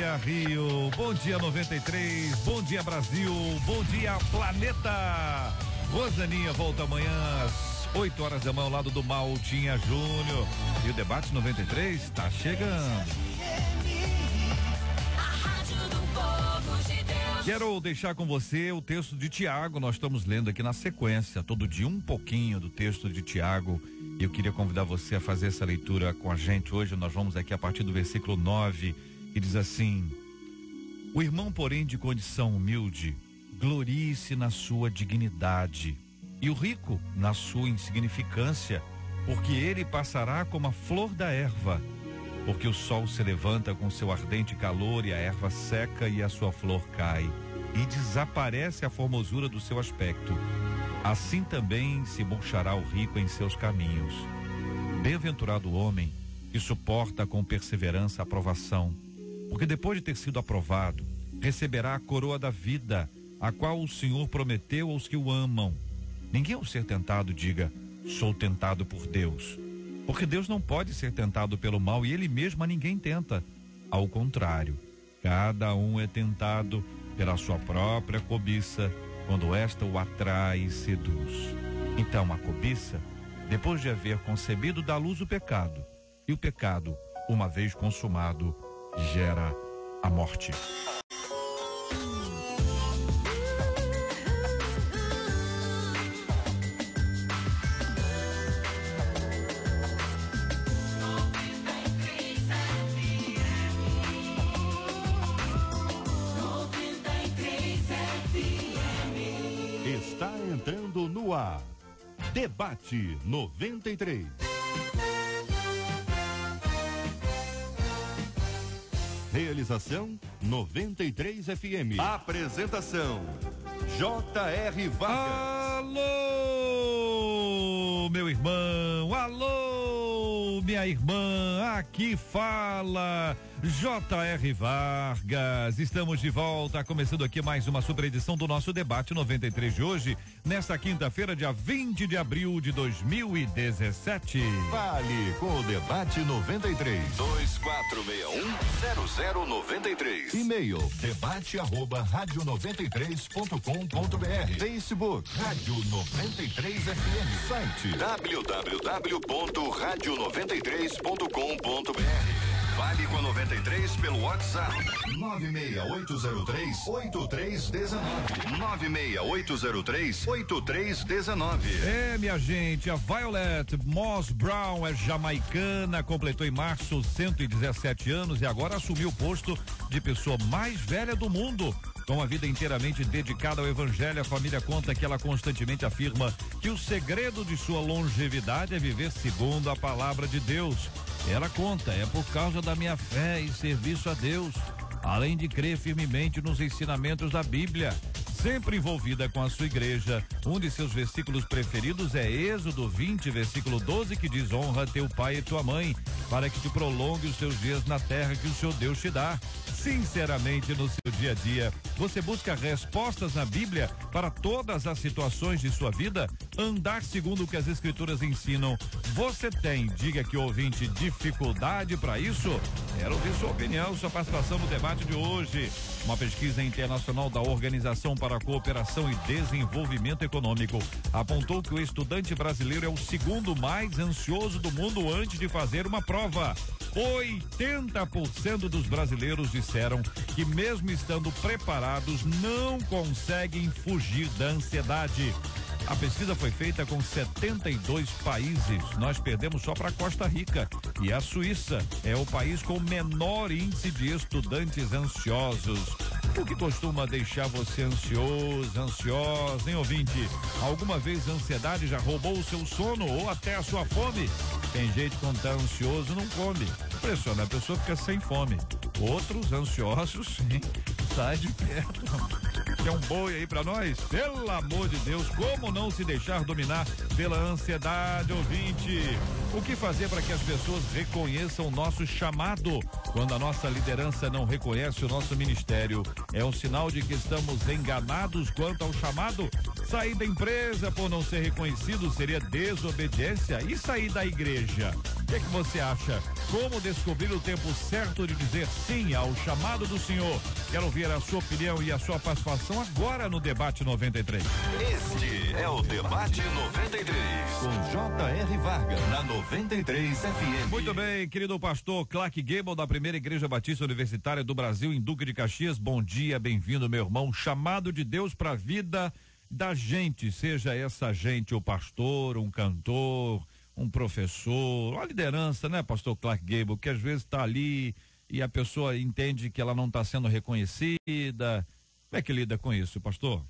dia, Rio. Bom dia, 93. Bom dia, Brasil. Bom dia, planeta. Rosaninha volta amanhã às 8 horas da manhã ao lado do Maltinha Júnior. E o debate 93 está chegando. Quero deixar com você o texto de Tiago. Nós estamos lendo aqui na sequência, todo dia um pouquinho do texto de Tiago. E eu queria convidar você a fazer essa leitura com a gente. Hoje nós vamos aqui a partir do versículo 9, que diz assim: o irmão, porém, de condição humilde, glorie-se na sua dignidade, e o rico na sua insignificância, porque ele passará como a flor da erva. Porque o sol se levanta com seu ardente calor e a erva seca e a sua flor cai, e desaparece a formosura do seu aspecto. Assim também se murchará o rico em seus caminhos. Bem-aventurado o homem que suporta com perseverança a provação, porque depois de ter sido aprovado, receberá a coroa da vida, a qual o Senhor prometeu aos que o amam. Ninguém ao ser tentado diga: sou tentado por Deus. Porque Deus não pode ser tentado pelo mal e ele mesmo a ninguém tenta. Ao contrário, cada um é tentado pela sua própria cobiça, quando esta o atrai e seduz. Então a cobiça, depois de haver concebido, dá à luz o pecado. E o pecado, uma vez consumado, gera a morte. Está entrando no ar. Debate 93. Realização 93 FM. Apresentação J.R. Vargas. Alô, meu irmão. Alô, minha irmã. Aqui fala J.R. Vargas. Estamos de volta, começando aqui mais uma super edição do nosso Debate 93 de hoje, nesta quinta-feira, dia 20 de abril de 2017. Fale com o Debate 93. 2461-0093. E-mail debate@radio93.com.br. Facebook Rádio 93 FM. Site www.radio93.com.br. Fale com a 93 pelo WhatsApp 96803-8319. 96803-8319. É, minha gente, a Violet Moss Brown é jamaicana, completou em março 117 anos e agora assumiu o posto de pessoa mais velha do mundo. Com a vida inteiramente dedicada ao evangelho, a família conta que ela constantemente afirma que o segredo de sua longevidade é viver segundo a palavra de Deus. Ela conta: é por causa da minha fé e serviço a Deus, além de crer firmemente nos ensinamentos da Bíblia. Sempre envolvida com a sua igreja, um de seus versículos preferidos é Êxodo 20, versículo 12, que diz: honra teu pai e tua mãe, para que te prolongue os teus dias na terra que o seu Deus te dá. Sinceramente, no seu dia a dia, você busca respostas na Bíblia para todas as situações de sua vida? Andar segundo o que as escrituras ensinam. Você tem, diga aqui, ouvinte, dificuldade para isso? Quero ouvir sua opinião, sua participação no debate de hoje. Uma pesquisa internacional da Organização para a Cooperação e Desenvolvimento Econômico apontou que o estudante brasileiro é o segundo mais ansioso do mundo antes de fazer uma prova. 80% dos brasileiros disseram que, mesmo estando preparados, não conseguem fugir da ansiedade. A pesquisa foi feita com 72 países. Nós perdemos só para Costa Rica. E a Suíça é o país com o menor índice de estudantes ansiosos. O que costuma deixar você ansioso, ansiosa, hein, ouvinte? Alguma vez a ansiedade já roubou o seu sono ou até a sua fome? Tem gente que, quando tá ansioso, não come. Impressiona, a pessoa fica sem fome. Outros ansiosos, sim, sai de perto. Quer um boi aí pra nós? Pelo amor de Deus, como não se deixar dominar pela ansiedade, ouvinte. O que fazer para que as pessoas reconheçam o nosso chamado? Quando a nossa liderança não reconhece o nosso ministério, é um sinal de que estamos enganados quanto ao chamado? Sair da empresa por não ser reconhecido seria desobediência? E sair da igreja? O que você acha? Como descobrir o tempo certo de dizer sim ao chamado do Senhor? Quero ouvir a sua opinião e a sua participação agora no Debate 93. Este é o Debate 93, com J.R. Vargas, na 93 FM. Muito bem, querido pastor Clark Gable, da Primeira Igreja Batista Universitária do Brasil, em Duque de Caxias. Bom dia, bem-vindo, meu irmão. Chamado de Deus para a vida da gente, seja essa gente o pastor, um cantor, um professor, uma liderança, né, pastor Clark Gable, que às vezes está ali e a pessoa entende que ela não está sendo reconhecida. Como é que lida com isso, pastor?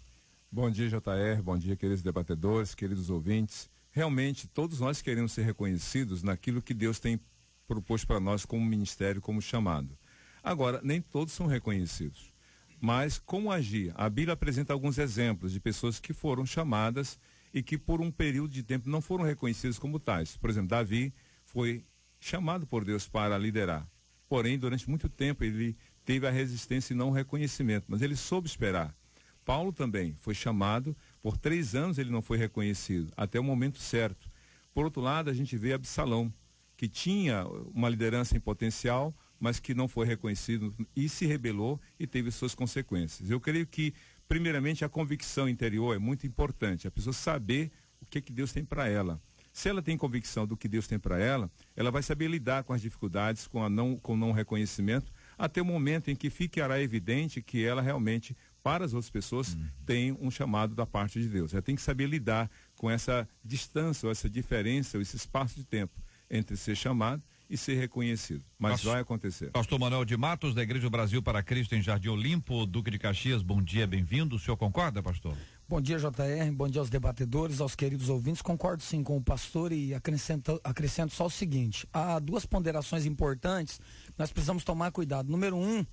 Bom dia, JR, bom dia, queridos debatedores, queridos ouvintes. Realmente, todos nós queremos ser reconhecidos naquilo que Deus tem proposto para nós como ministério, como chamado. Agora, nem todos são reconhecidos. Mas como agir? A Bíblia apresenta alguns exemplos de pessoas que foram chamadas e que por um período de tempo não foram reconhecidas como tais. Por exemplo, Davi foi chamado por Deus para liderar. Porém, durante muito tempo ele teve a resistência e não o reconhecimento, mas ele soube esperar. Paulo também foi chamado, por 3 anos ele não foi reconhecido, até o momento certo. Por outro lado, a gente vê Absalão, que tinha uma liderança em potencial, mas que não foi reconhecido e se rebelou e teve suas consequências. Eu creio que, primeiramente, a convicção interior é muito importante, a pessoa saber o que Deus tem para ela. Se ela tem convicção do que Deus tem para ela, ela vai saber lidar com as dificuldades, com o não reconhecimento, até o momento em que ficará evidente que ela realmente, para as outras pessoas, tem um chamado da parte de Deus. Ela tem que saber lidar com essa distância, ou essa diferença, ou esse espaço de tempo entre ser chamado e ser reconhecido. Mas vai acontecer. Pastor Manuel de Matos, da Igreja Brasil para Cristo, em Jardim Olimpo, Duque de Caxias, bom dia, bem-vindo. O senhor concorda, pastor? Bom dia, JR, bom dia aos debatedores, aos queridos ouvintes. Concordo sim com o pastor e acrescento só o seguinte: há 2 ponderações importantes que nós precisamos tomar cuidado. Número 1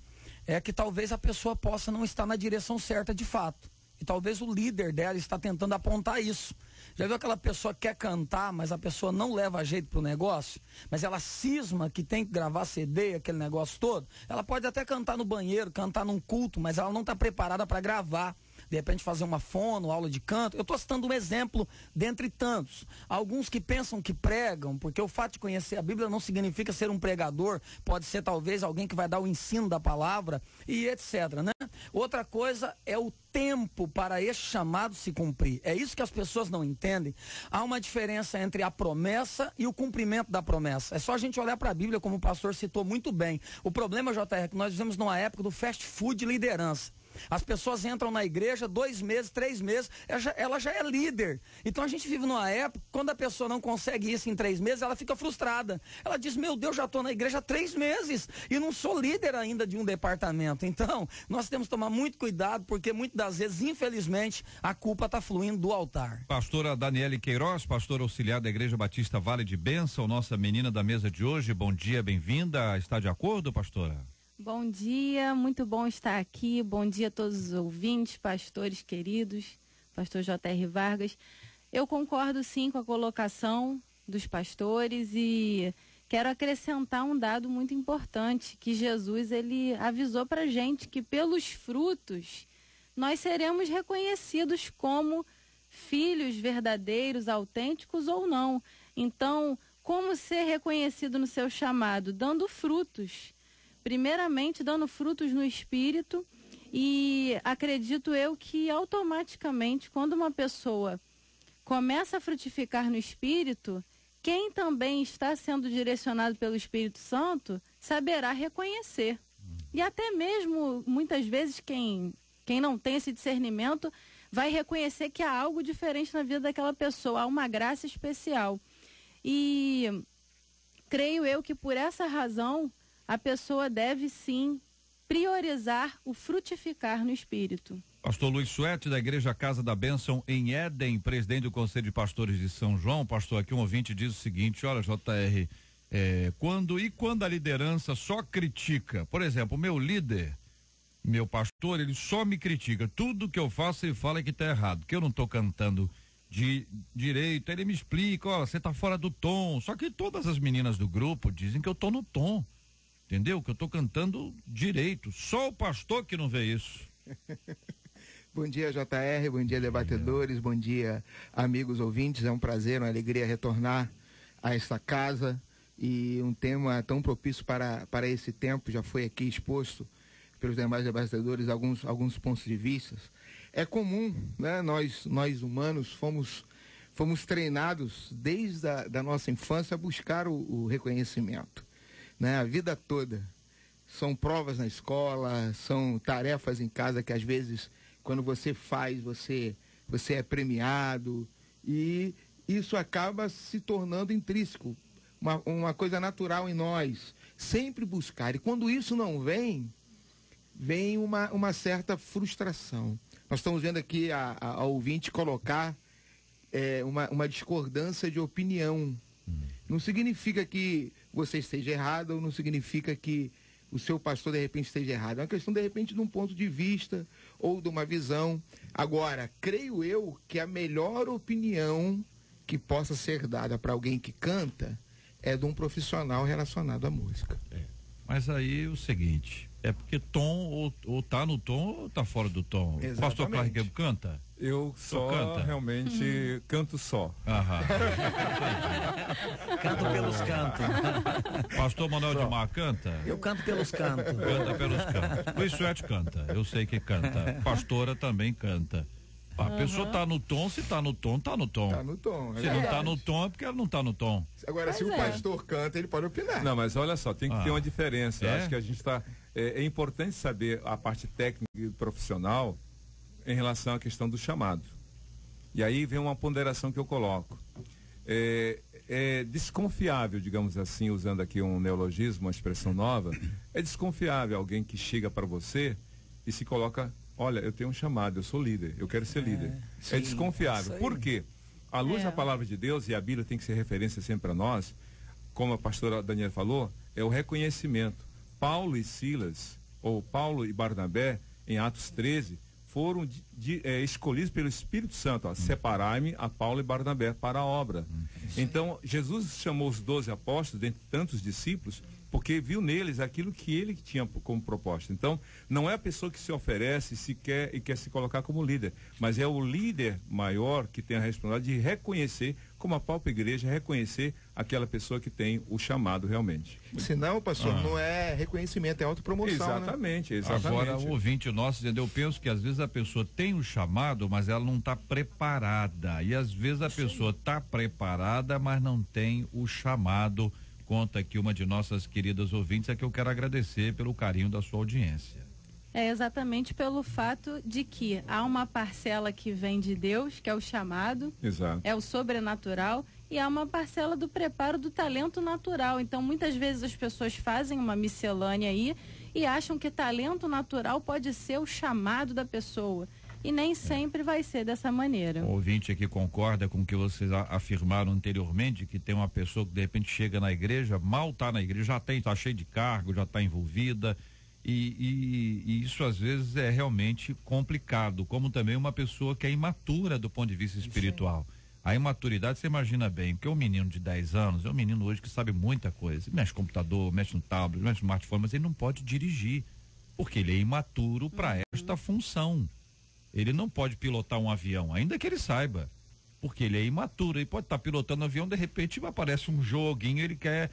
é que talvez a pessoa possa não estar na direção certa de fato. E talvez o líder dela está tentando apontar isso. Já viu aquela pessoa que quer cantar, mas a pessoa não leva jeito pro negócio? Mas ela cisma que tem que gravar CD, aquele negócio todo? Ela pode até cantar no banheiro, cantar num culto, mas ela não está preparada para gravar. De repente fazer uma fono, aula de canto. Eu estou citando um exemplo dentre tantos. Alguns que pensam que pregam, porque o fato de conhecer a Bíblia não significa ser um pregador, pode ser talvez alguém que vai dar o ensino da palavra e etc, né? Outra coisa é o tempo para esse chamado se cumprir. É isso que as pessoas não entendem. Há uma diferença entre a promessa e o cumprimento da promessa. É só a gente olhar para a Bíblia, como o pastor citou muito bem. O problema, JR, é que nós vivemos numa época do fast food de liderança. As pessoas entram na igreja 2 meses, 3 meses, ela já é líder. Então a gente vive numa época, quando a pessoa não consegue isso em 3 meses, ela fica frustrada. Ela diz, meu Deus, já estou na igreja há 3 meses e não sou líder ainda de um departamento. Então, nós temos que tomar muito cuidado, porque muitas das vezes, infelizmente, a culpa está fluindo do altar. Pastora Daniele Queiroz, pastora auxiliar da Igreja Batista Vale de Bênção, nossa menina da mesa de hoje, bom dia, bem-vinda. Está de acordo, pastora? Bom dia, muito bom estar aqui. Bom dia a todos os ouvintes, pastores queridos, pastor J.R. Vargas. Eu concordo sim com a colocação dos pastores e quero acrescentar um dado muito importante, que Jesus ele avisou para a gente que pelos frutos nós seremos reconhecidos como filhos verdadeiros, autênticos ou não. Então, como ser reconhecido no seu chamado? Dando frutos. Primeiramente, dando frutos no espírito, e acredito eu que automaticamente, quando uma pessoa começa a frutificar no espírito, quem também está sendo direcionado pelo Espírito Santo saberá reconhecer. E até mesmo, muitas vezes, quem não tem esse discernimento vai reconhecer que há algo diferente na vida daquela pessoa, há uma graça especial. E creio eu que por essa razão a pessoa deve sim priorizar o frutificar no espírito. Pastor Luiz Suete, da Igreja Casa da Bênção em Éden, presidente do Conselho de Pastores de São João. Pastor, aqui um ouvinte diz o seguinte, olha, JR, quando a liderança só critica, por exemplo, o meu líder, meu pastor, ele só me critica, tudo que eu faço ele fala que está errado, que eu não estou cantando de direito, ele me explica, ó, você tá fora do tom. Só que todas as meninas do grupo dizem que eu tô no tom, entendeu? Que eu tô cantando direito. Só o pastor que não vê isso. Bom dia, JR, bom dia, debatedores, bom dia, amigos ouvintes. É um prazer, uma alegria retornar a esta casa, e um tema tão propício para esse tempo. Já foi aqui exposto pelos demais debatedores alguns pontos de vista. É comum, né? Nós humanos fomos treinados desde da nossa infância a buscar o reconhecimento, né? A vida toda. São provas na escola, são tarefas em casa que às vezes, quando você faz, você é premiado, e isso acaba se tornando intrínseco, uma coisa natural em nós, sempre buscar. E quando isso não vem uma certa frustração. Nós estamos vendo aqui a ouvinte colocar uma discordância de opinião. Não significa que você esteja errado, ou não significa que o seu pastor de repente esteja errado. É uma questão de repente de um ponto de vista ou de uma visão. Agora, creio eu que a melhor opinião que possa ser dada para alguém que canta é de um profissional relacionado à música. Mas aí o seguinte, é porque tom ou tá no tom ou tá fora do tom. Exatamente. O pastor Clark Gable canta? Eu só canta? Realmente canto só. Aham. Canto pelos cantos. Pastor Manuel de Mar canta? Eu canto pelos cantos. Canta pelos cantos. Luiz Suete canta, eu sei que canta. Pastora também canta. A pessoa tá no tom, se tá no tom, tá no tom. Tá no tom. Se não tá no tom, é porque ela não tá no tom. Agora, se o pastor canta, ele pode opinar. Não, mas olha só, tem que ter uma diferença. Eu É? acho que a gente está. É importante saber a parte técnica e profissional em relação à questão do chamado. E aí vem uma ponderação que eu coloco. É desconfiável, digamos assim, usando aqui um neologismo, uma expressão nova, é desconfiável alguém que chega para você e se coloca: olha, eu tenho um chamado, eu sou líder, eu quero ser líder. sim, É desconfiável. isso aí. Por quê? À luz da palavra de Deus, e a Bíblia tem que ser referência sempre para nós, como a pastora Daniela falou, é o reconhecimento. Paulo e Silas, ou Paulo e Barnabé, em Atos 13, foram escolhidos pelo Espírito Santo, separai-me a Paulo e Barnabé para a obra. Então, Jesus chamou os 12 apóstolos, dentre tantos discípulos, porque viu neles aquilo que ele tinha como proposta. Então, não é a pessoa que se oferece e quer se colocar como líder, mas é o líder maior que tem a responsabilidade de reconhecer, como a própria igreja, reconhecer aquela pessoa que tem o chamado realmente. Senão, pastor, não é reconhecimento, é autopromoção. Exatamente, né? exatamente. Agora, o ouvinte nosso, entendeu? Eu penso que às vezes a pessoa tem o chamado, mas ela não está preparada. E às vezes a pessoa está preparada, mas não tem o chamado. Conta aqui uma de nossas queridas ouvintes, a que eu quero agradecer pelo carinho da sua audiência. É exatamente pelo fato de que há uma parcela que vem de Deus, que é o chamado, Exato. é o sobrenatural, e há uma parcela do preparo do talento natural. Então, muitas vezes as pessoas fazem uma miscelânea aí e acham que talento natural pode ser o chamado da pessoa. E nem sempre vai ser dessa maneira. O ouvinte aqui concorda com o que vocês afirmaram anteriormente, que tem uma pessoa que de repente chega na igreja, mal está na igreja, já está cheio de cargo, já está envolvida, e isso às vezes é realmente complicado, como também uma pessoa que é imatura do ponto de vista espiritual. A imaturidade, você imagina bem, porque um menino de 10 anos é um menino hoje que sabe muita coisa, mexe no computador, mexe no tablet, mexe no smartphone, mas ele não pode dirigir, porque ele é imaturo para esta função. Ele não pode pilotar um avião, ainda que ele saiba, porque ele é imaturo. Ele pode estar pilotando um avião, de repente aparece um joguinho, ele quer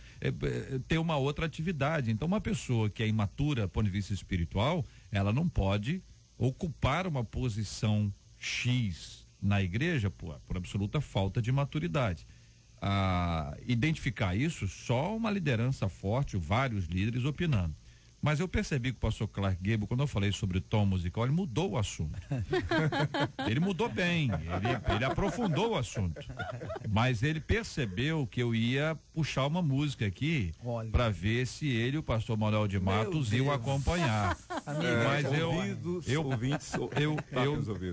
ter uma outra atividade. Então, uma pessoa que é imatura do ponto de vista espiritual, ela não pode ocupar uma posição X na igreja por absoluta falta de maturidade. Identificar isso, só uma liderança forte, vários líderes opinando. Mas eu percebi que o pastor Clark Gable, quando eu falei sobre o tom musical, ele mudou o assunto. Ele mudou bem, ele aprofundou o assunto. Mas ele percebeu que eu ia puxar uma música aqui para ver se ele e o pastor Manuel de Matos iam acompanhar. Mas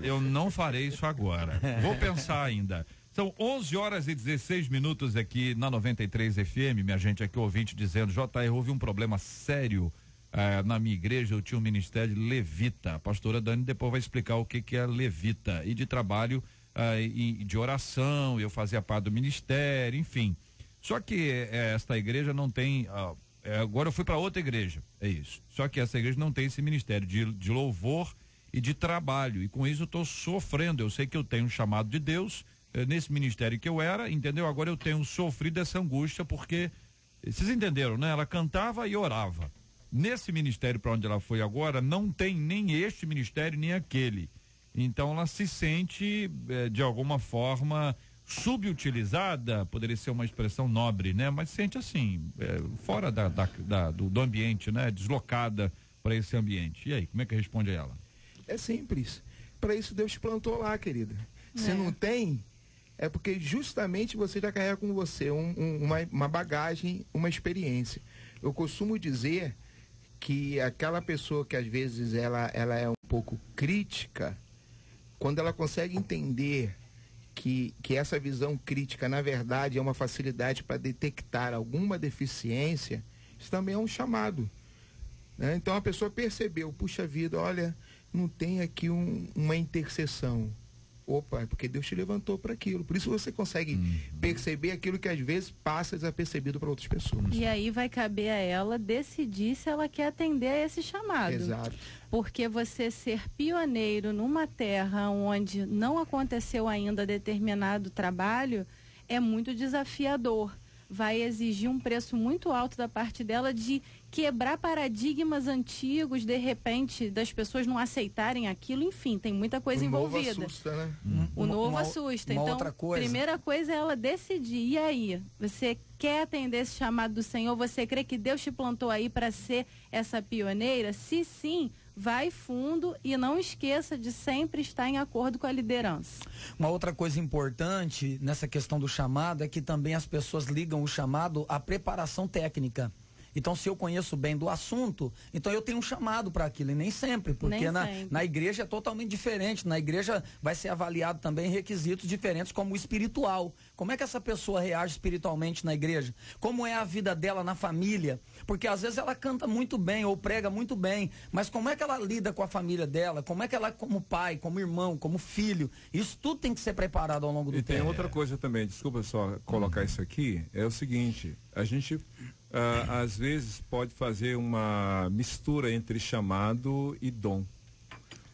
eu não farei isso agora. Vou pensar ainda. São 11h16 aqui na 93 FM, minha gente, aqui ouvinte dizendo: JR, houve um problema sério na minha igreja, eu tinha um ministério de levita. A pastora Dani depois vai explicar o que é levita. E de trabalho de oração, eu fazia parte do ministério, enfim. Só que esta igreja não tem, agora eu fui para outra igreja, é isso. Só que essa igreja não tem esse ministério de louvor e de trabalho, e com isso eu estou sofrendo. Eu sei que eu tenho um chamado de Deus nesse ministério que eu era, entendeu? Agora eu tenho sofrido essa angústia, porque vocês entenderam, né? Ela cantava e orava. Nesse ministério para onde ela foi agora, não tem nem este ministério, nem aquele. Então ela se sente, de alguma forma, subutilizada, poderia ser uma expressão nobre, né? Mas sente assim, fora do ambiente, né? Deslocada para esse ambiente. E aí, como é que responde a ela? É simples. Para isso Deus te plantou lá, querida. Se não tem, é porque justamente você já carrega com você uma bagagem, uma experiência. Eu costumo dizer que aquela pessoa que às vezes ela é um pouco crítica, quando ela consegue entender que essa visão crítica, na verdade, é uma facilidade para detectar alguma deficiência, isso também é um chamado, né? Então a pessoa percebeu, puxa vida, olha, não tem aqui uma intercessão. Opa, é porque Deus te levantou para aquilo. Por isso você consegue perceber aquilo que às vezes passa desapercebido para outras pessoas. E aí vai caber a ela decidir se ela quer atender a esse chamado. Exato. Porque você ser pioneiro numa terra onde não aconteceu ainda determinado trabalho é muito desafiador. Vai exigir um preço muito alto da parte dela de quebrar paradigmas antigos, de repente, das pessoas não aceitarem aquilo, enfim, tem muita coisa envolvida. O novo assusta, né? O novo assusta. Então, outra coisa. Primeira coisa é ela decidir. E aí, você quer atender esse chamado do Senhor? Você crê que Deus te plantou aí para ser essa pioneira? Se sim, vai fundo e não esqueça de sempre estar em acordo com a liderança. Uma outra coisa importante nessa questão do chamado é que também as pessoas ligam o chamado à preparação técnica. Então, se eu conheço bem do assunto, então eu tenho um chamado para aquilo, e nem sempre, porque na igreja é totalmente diferente. Na igreja vai ser avaliado também requisitos diferentes, como o espiritual. Como é que essa pessoa reage espiritualmente na igreja? Como é a vida dela na família? Porque às vezes ela canta muito bem ou prega muito bem, mas como é que ela lida com a família dela? Como é que ela, como pai, como irmão, como filho? Isso tudo tem que ser preparado ao longo do tempo. E tem outra coisa também, desculpa só colocar isso aqui, é o seguinte, a gente às vezes pode fazer uma mistura entre chamado e dom.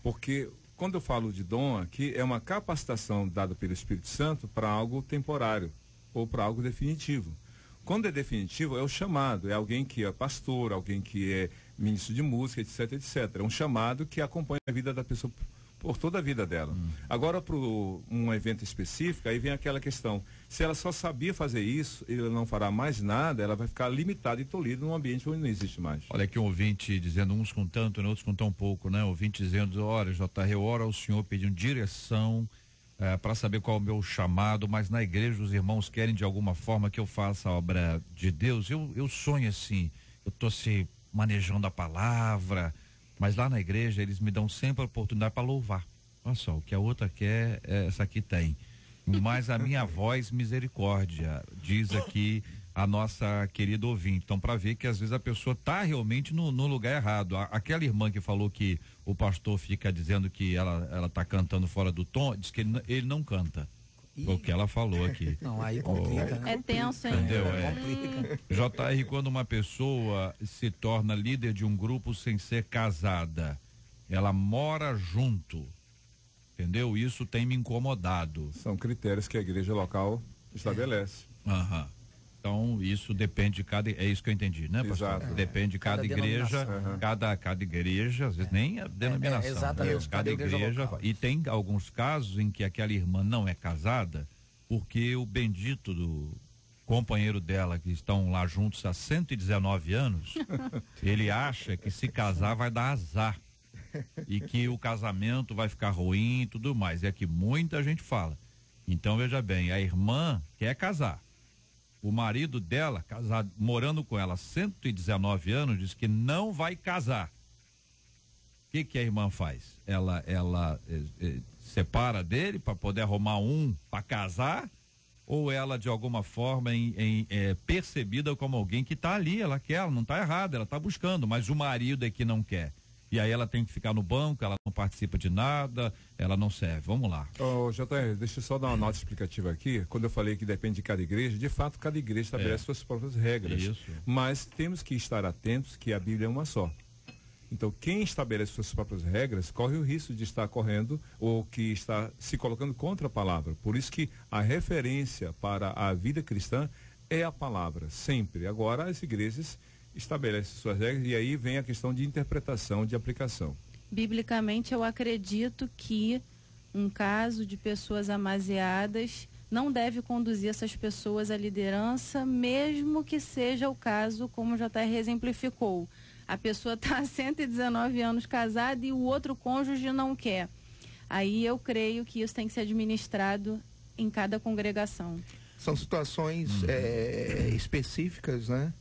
Porque quando eu falo de dom aqui, é uma capacitação dada pelo Espírito Santo para algo temporário ou para algo definitivo. Quando é definitivo, é o chamado, é alguém que é pastor, alguém que é ministro de música, etc, etc. É um chamado que acompanha a vida da pessoa por toda a vida dela. Agora, para um evento específico, aí vem aquela questão, se ela só sabia fazer isso, ela não fará mais nada, ela vai ficar limitada e tolhida num ambiente onde não existe mais. Olha aqui um ouvinte dizendo, uns com tanto, outros com tão pouco, né? Ouvinte dizendo, olha, JR, eu oro ao senhor pedindo direção para saber qual é o meu chamado, mas na igreja os irmãos querem de alguma forma que eu faça a obra de Deus. Eu sonho assim, eu tô se manejando a palavra, mas lá na igreja eles me dão sempre a oportunidade para louvar. Olha só, o que a outra quer, essa aqui tem. Mas a minha voz, misericórdia, diz aqui a nossa querida ouvinte. Então, para ver que às vezes a pessoa tá realmente no lugar errado. Aquela irmã que falou que o pastor fica dizendo que ela tá cantando fora do tom, diz que ele não canta. O que ela falou aqui. Não, aí complica, né? É tenso, hein? Entendeu? Complica. JR, quando uma pessoa se torna líder de um grupo sem ser casada, ela mora junto, entendeu? Isso tem me incomodado. São critérios que a igreja local estabelece. Aham. Então, isso depende de cada, é isso que eu entendi, né, pastor? Exato. Depende de cada igreja, cada igreja, às vezes nem a denominação. Exatamente. Cada igreja. E tem alguns casos em que aquela irmã não é casada, porque o bendito do companheiro dela, que estão lá juntos há 119 anos, ele acha que se casar vai dar azar. E que o casamento vai ficar ruim e tudo mais. É que muita gente fala. Então, veja bem, a irmã quer casar. O marido dela, casado, morando com ela há 119 anos, diz que não vai casar. O que a irmã faz? Ela separa dele para poder arrumar um para casar? Ou ela, de alguma forma, é percebida como alguém que está ali, ela quer, ela não está errada, ela está buscando, mas o marido é que não quer. e aí ela tem que ficar no banco, ela não participa de nada, ela não serve. Vamos lá. JR, deixa eu só dar uma nota explicativa aqui. Quando eu falei que depende de cada igreja, de fato, cada igreja estabelece suas próprias regras. Isso. Mas temos que estar atentos que a Bíblia é uma só. Então, quem estabelece suas próprias regras corre o risco de estar correndo ou que está se colocando contra a palavra. Por isso que a referência para a vida cristã é a palavra, sempre. Agora, as igrejas estabelecem suas regras e aí vem a questão de interpretação, de aplicação. Biblicamente, eu acredito que um caso de pessoas amaziadas não deve conduzir essas pessoas à liderança, mesmo que seja o caso, como o JR exemplificou. A pessoa está há 119 anos casada e o outro cônjuge não quer. Aí eu creio que isso tem que ser administrado em cada congregação. São situações específicas, né?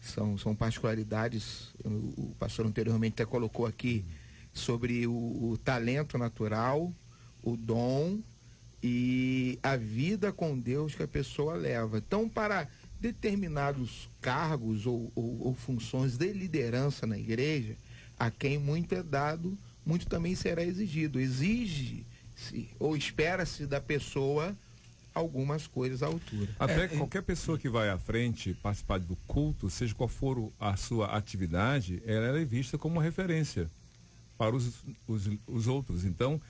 São particularidades. O pastor anteriormente até colocou aqui sobre o talento natural, o dom e a vida com Deus que a pessoa leva. Então, para determinados cargos ou funções de liderança na igreja, a quem muito é dado, muito também será exigido. Exige-se ou espera-se da pessoa algumas coisas à altura. Até qualquer pessoa que vai à frente participar do culto, seja qual for a sua atividade, ela é vista como uma referência para os outros. Então,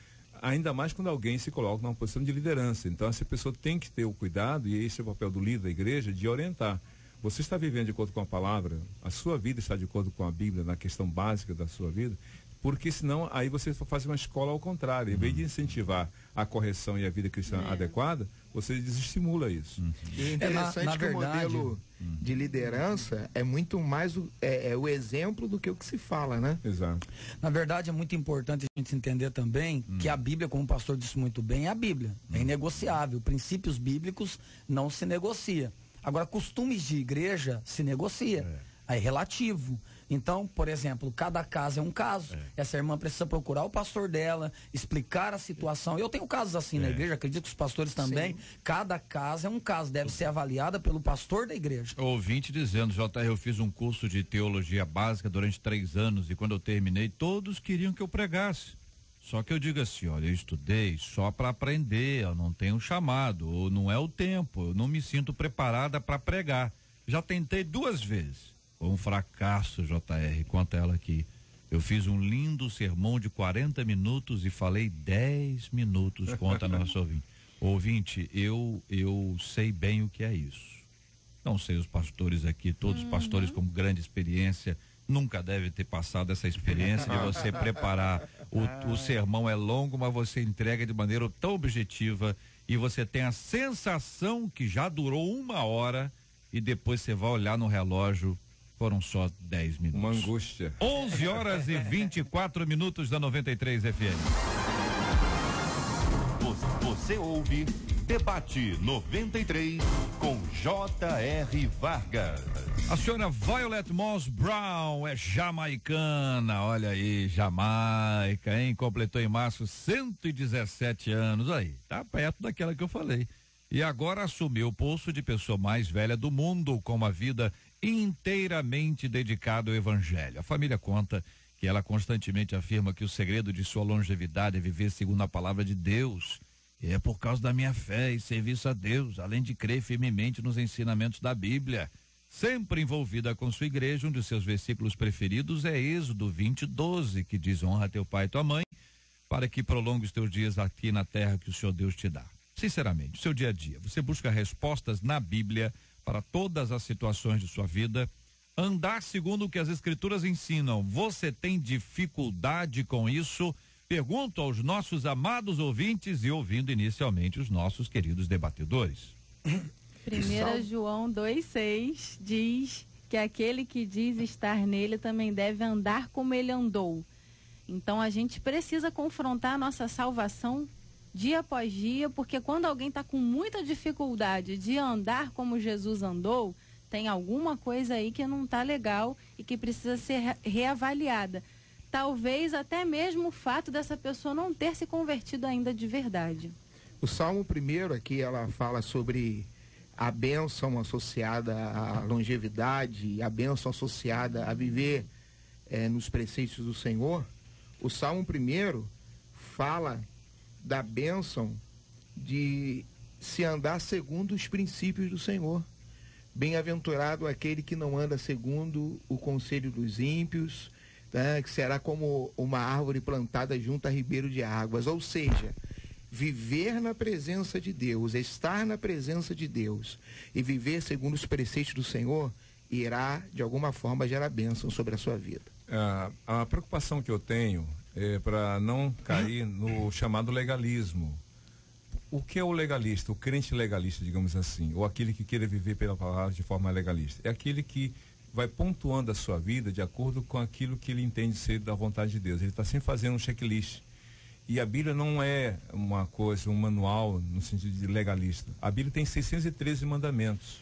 ainda mais quando alguém se coloca numa posição de liderança. Então, essa pessoa tem que ter o cuidado, e esse é o papel do líder da igreja, de orientar. Você está vivendo de acordo com a palavra, a sua vida está de acordo com a Bíblia, na questão básica da sua vida, porque senão aí você faz uma escola ao contrário. Em vez de incentivar a correção e a vida cristã adequada, você desestimula isso. E é interessante que o modelo de liderança é muito mais o exemplo do que o que se fala, né? Exato. Na verdade, é muito importante a gente entender também que a Bíblia, como o pastor disse muito bem, é a Bíblia. É inegociável. Princípios bíblicos não se negocia. Agora, costumes de igreja se negocia. É relativo. Então, por exemplo, cada caso é um caso. Essa irmã precisa procurar o pastor dela, explicar a situação. Eu tenho casos assim na igreja, acredito que os pastores também. Sim. Cada caso é um caso, deve ser avaliada pelo pastor da igreja. Ouvinte dizendo, JR, eu fiz um curso de teologia básica durante 3 anos e quando eu terminei, todos queriam que eu pregasse. Só que eu digo assim, olha, eu estudei só para aprender, eu não tenho chamado, ou não é o tempo, eu não me sinto preparada para pregar. Já tentei 2 vezes. Foi um fracasso, JR, conta ela aqui. Eu fiz um lindo sermão de 40 minutos e falei 10 minutos, conta a nossa ouvinte. Ouvinte, eu sei bem o que é isso. Não sei os pastores aqui, todos os pastores com grande experiência, nunca devem ter passado essa experiência de você preparar. O sermão é longo, mas você entrega de maneira tão objetiva e você tem a sensação que já durou 1 hora e depois você vai olhar no relógio, foram só 10 minutos. Uma angústia. 11h24 da 93 FM. Você ouve Debate 93 com J.R. Vargas. A senhora Violet Moss Brown é jamaicana, olha aí, Jamaica, hein? Completou em março 117 anos, aí, tá perto daquela que eu falei. E agora assumiu o posto de pessoa mais velha do mundo, com uma vida inteiramente dedicada ao evangelho. A família conta que ela constantemente afirma que o segredo de sua longevidade é viver segundo a palavra de Deus. E é por causa da minha fé e serviço a Deus, além de crer firmemente nos ensinamentos da Bíblia. Sempre envolvida com sua igreja, um de seus versículos preferidos é Êxodo 20:12, que diz: honra teu pai e tua mãe, para que prolongue os teus dias aqui na terra que o Senhor Deus te dá. Sinceramente, seu dia a dia, você busca respostas na Bíblia para todas as situações de sua vida, andar segundo o que as escrituras ensinam. Você tem dificuldade com isso? Pergunto aos nossos amados ouvintes e ouvindo inicialmente os nossos queridos debatedores. 1 João 2,6 diz que aquele que diz estar nele também deve andar como ele andou. Então a gente precisa confrontar a nossa salvação dia após dia, porque quando alguém está com muita dificuldade de andar como Jesus andou, tem alguma coisa aí que não está legal e que precisa ser reavaliada. Talvez até mesmo o fato dessa pessoa não ter se convertido ainda de verdade. O Salmo 1 aqui, ela fala sobre a bênção associada à longevidade, a bênção associada a viver nos preceitos do Senhor, o Salmo 1 fala da bênção de se andar segundo os princípios do Senhor. Bem-aventurado aquele que não anda segundo o conselho dos ímpios, né, que será como uma árvore plantada junto a ribeiro de águas. Ou seja, viver na presença de Deus, estar na presença de Deus e viver segundo os preceitos do Senhor, irá, de alguma forma, gerar bênção sobre a sua vida. A preocupação que eu tenho é para não cair no chamado legalismo. O que é o legalista, o crente legalista, digamos assim, ou aquele que queira viver pela palavra de forma legalista? É aquele que vai pontuando a sua vida de acordo com aquilo que ele entende ser da vontade de Deus. Ele está sempre fazendo um checklist. E a Bíblia não é uma coisa, um manual no sentido de legalista. A Bíblia tem 613 mandamentos.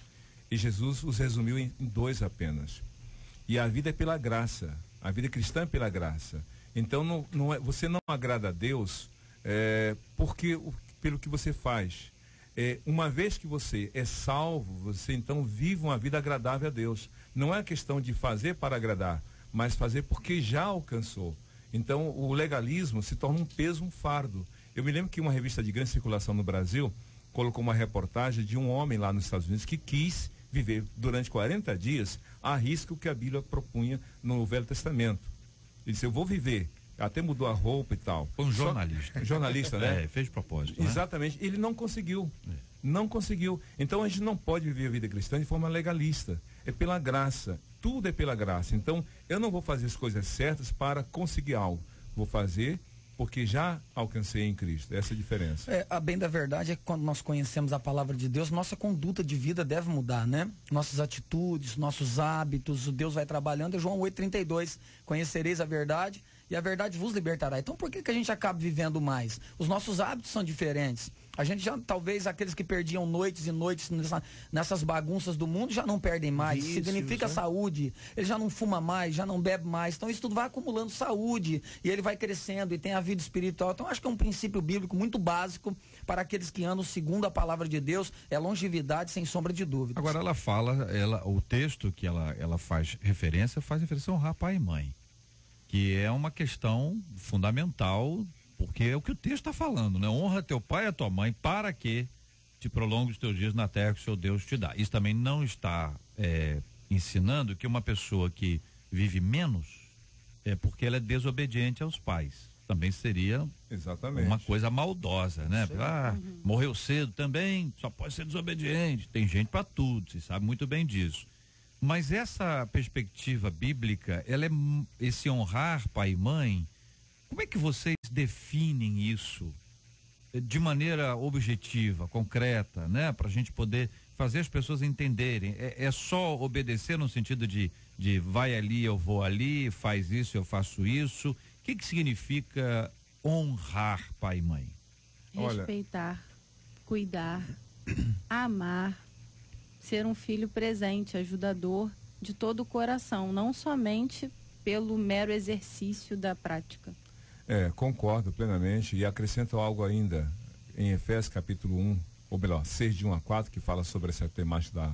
E Jesus os resumiu em 2 apenas. E a vida é pela graça. A vida cristã é pela graça. Então você não agrada a Deus pelo que você faz. Uma vez que você é salvo, você então vive uma vida agradável a Deus. Não é questão de fazer para agradar, mas fazer porque já alcançou. Então o legalismo se torna um peso, um fardo. Eu me lembro que uma revista de grande circulação no Brasil colocou uma reportagem de um homem lá nos Estados Unidos que quis viver durante 40 dias a risco que a Bíblia propunha no Velho Testamento. Ele disse, eu vou viver. Até mudou a roupa e tal. Foi um jornalista. Jornalista, né? Fez de propósito. Exatamente. Né? Ele não conseguiu. Não conseguiu. Então a gente não pode viver a vida cristã de forma legalista. É pela graça. Tudo é pela graça. Então eu não vou fazer as coisas certas para conseguir algo. Vou fazer porque já alcancei em Cristo. Essa é a diferença. A bem da verdade é que quando nós conhecemos a palavra de Deus, nossa conduta de vida deve mudar, né? Nossas atitudes, nossos hábitos, o Deus vai trabalhando. É João 8,32. Conhecereis a verdade e a verdade vos libertará. Então por que a gente acaba vivendo mais? Os nossos hábitos são diferentes. A gente já, talvez, aqueles que perdiam noites e noites nessas bagunças do mundo, já não perdem mais. Vícios, significa né? Saúde. Ele já não fuma mais, já não bebe mais. Então isso tudo vai acumulando saúde e ele vai crescendo e tem a vida espiritual. Então acho que é um princípio bíblico muito básico para aqueles que andam segundo a palavra de Deus. É longevidade, sem sombra de dúvida. Agora ela fala, o texto que ela faz referência a honrar pai e mãe, que é uma questão fundamental, porque é o que o texto está falando, né? Honra teu pai e a tua mãe para que te prolongue os teus dias na terra que o seu Deus te dá. Isso também não está ensinando que uma pessoa que vive menos é porque ela é desobediente aos pais. Também seria Exatamente. Uma coisa maldosa, né? Morreu cedo também, só pode ser desobediente. Tem gente para tudo, você sabe muito bem disso. Mas essa perspectiva bíblica, esse honrar pai e mãe, como é que vocês definem isso de maneira objetiva, concreta, né? Para a gente poder fazer as pessoas entenderem. É só obedecer no sentido de vai ali, eu vou ali, faz isso, eu faço isso. O que significa honrar pai e mãe? Respeitar, cuidar, amar, ser um filho presente, ajudador de todo o coração, não somente pelo mero exercício da prática. Concordo plenamente e acrescento algo ainda em Efésios capítulo 1, ou melhor, 6 de 1 a 4, que fala sobre essa temática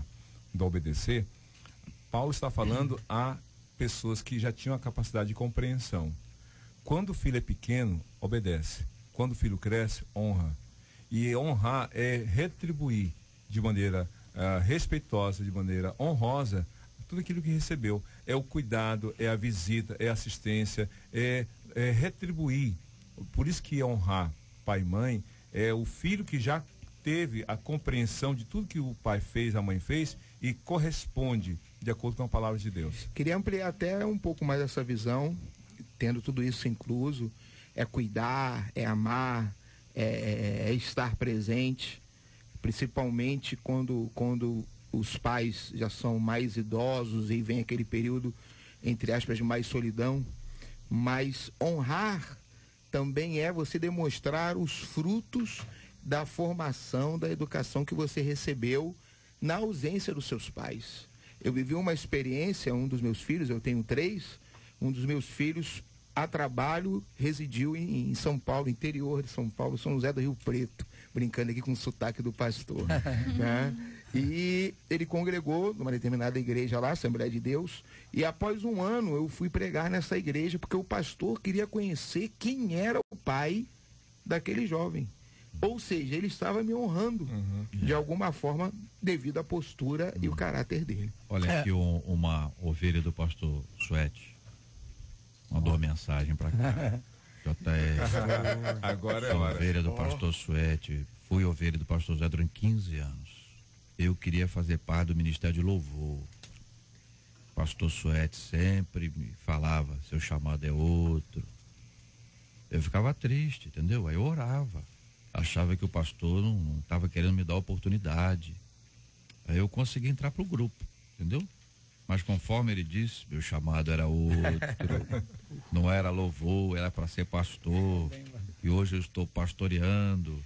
do obedecer. Paulo está falando a pessoas que já tinham a capacidade de compreensão. Quando o filho é pequeno, obedece. Quando o filho cresce, honra. E honrar é retribuir de maneira respeitosa, de maneira honrosa, tudo aquilo que recebeu. É o cuidado, é a visita, é a assistência, é retribuir. Por isso que honrar pai e mãe é o filho que já teve a compreensão de tudo que o pai fez, a mãe fez e corresponde de acordo com a palavra de Deus. Queria ampliar até um pouco mais essa visão, tendo tudo isso incluso. É cuidar, é amar, é estar presente, principalmente quando os pais já são mais idosos e vem aquele período, entre aspas, de mais solidão. Mas honrar também é você demonstrar os frutos da formação, da educação que você recebeu na ausência dos seus pais. Eu vivi uma experiência, um dos meus filhos, eu tenho 3, um dos meus filhos a trabalho residiu em São Paulo, interior de São Paulo, São José do Rio Preto, brincando aqui com o sotaque do pastor, né? E ele congregou numa determinada igreja lá, Assembleia de Deus, e após um ano eu fui pregar nessa igreja, porque o pastor queria conhecer quem era o pai daquele jovem. Ou seja, ele estava me honrando de alguma forma devido à postura e o caráter dele. Olha aqui uma ovelha do pastor Suete mandou uma mensagem para cá. JR. Agora é Sou hora. ovelha do pastor Suete. Fui ovelha do pastor Zé durante 15 anos. Eu queria fazer parte do Ministério de Louvor. Pastor Suete sempre me falava, seu chamado é outro. Eu ficava triste, entendeu? Aí eu orava. Achava que o pastor não estava querendo me dar oportunidade. Aí eu consegui entrar pro grupo, entendeu? Mas conforme ele disse, meu chamado era outro. Não era louvor, era para ser pastor. E hoje eu estou pastoreando.